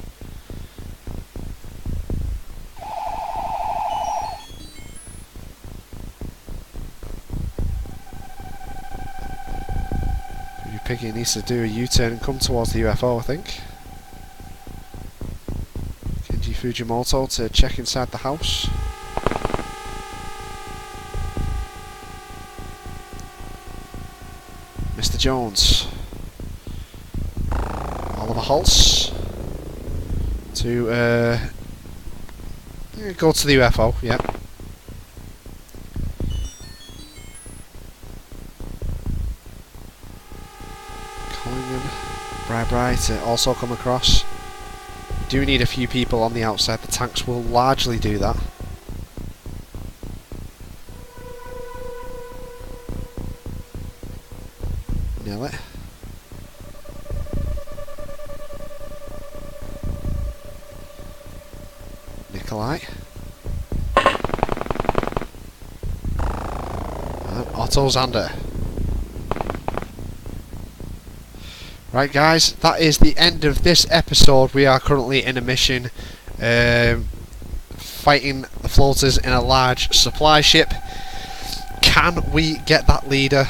Piggy needs to do a U-turn and come towards the UFO, I think. Kenji Fujimoto to check inside the house. Mr. Jones. Oliver Hulse to go to the UFO, yep. Bri to also come across. do need a few people on the outside. The tanks will largely do that. Nail it. Nikolai. And Otto Zander. Right guys, that is the end of this episode. We are currently in a mission fighting the floaters in a large supply ship. Can we get that leader?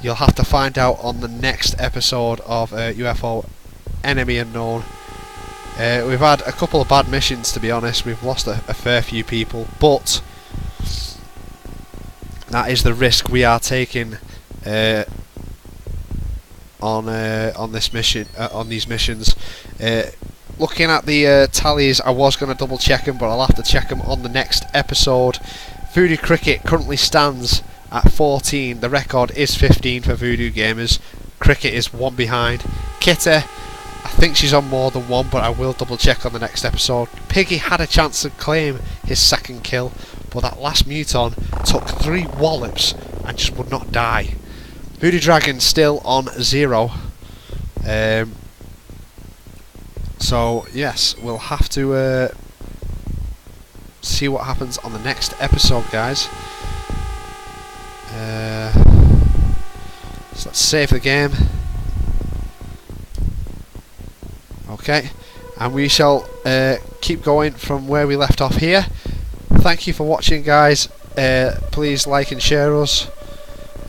You'll have to find out on the next episode of UFO Enemy Unknown. We've had a couple of bad missions, to be honest. We've lost a fair few people, but that is the risk we are taking on this mission, on these missions. Looking at the tallies, I was going to double check them, but I'll have to check them on the next episode. Voodoo Cricket currently stands at 14. The record is 15 for Voodoo Gamers. Cricket is one behind. Kitty, I think she's on more than one, but I will double check on the next episode. Piggy had a chance to claim his second kill, but that last muton took 3 wallops and just would not die. Voodoo Dragon still on 0. So yes, we'll have to see what happens on the next episode, guys. So let's save the game. Okay, and we shall keep going from where we left off here. Thank you for watching, guys. Please like and share us.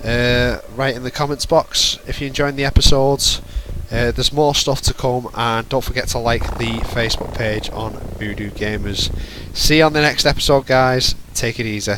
Write in the comments box if you're enjoying the episodes. There's more stuff to come, and don't forget to like the Facebook page on Voodoo Gamers. See you on the next episode, guys. Take it easy.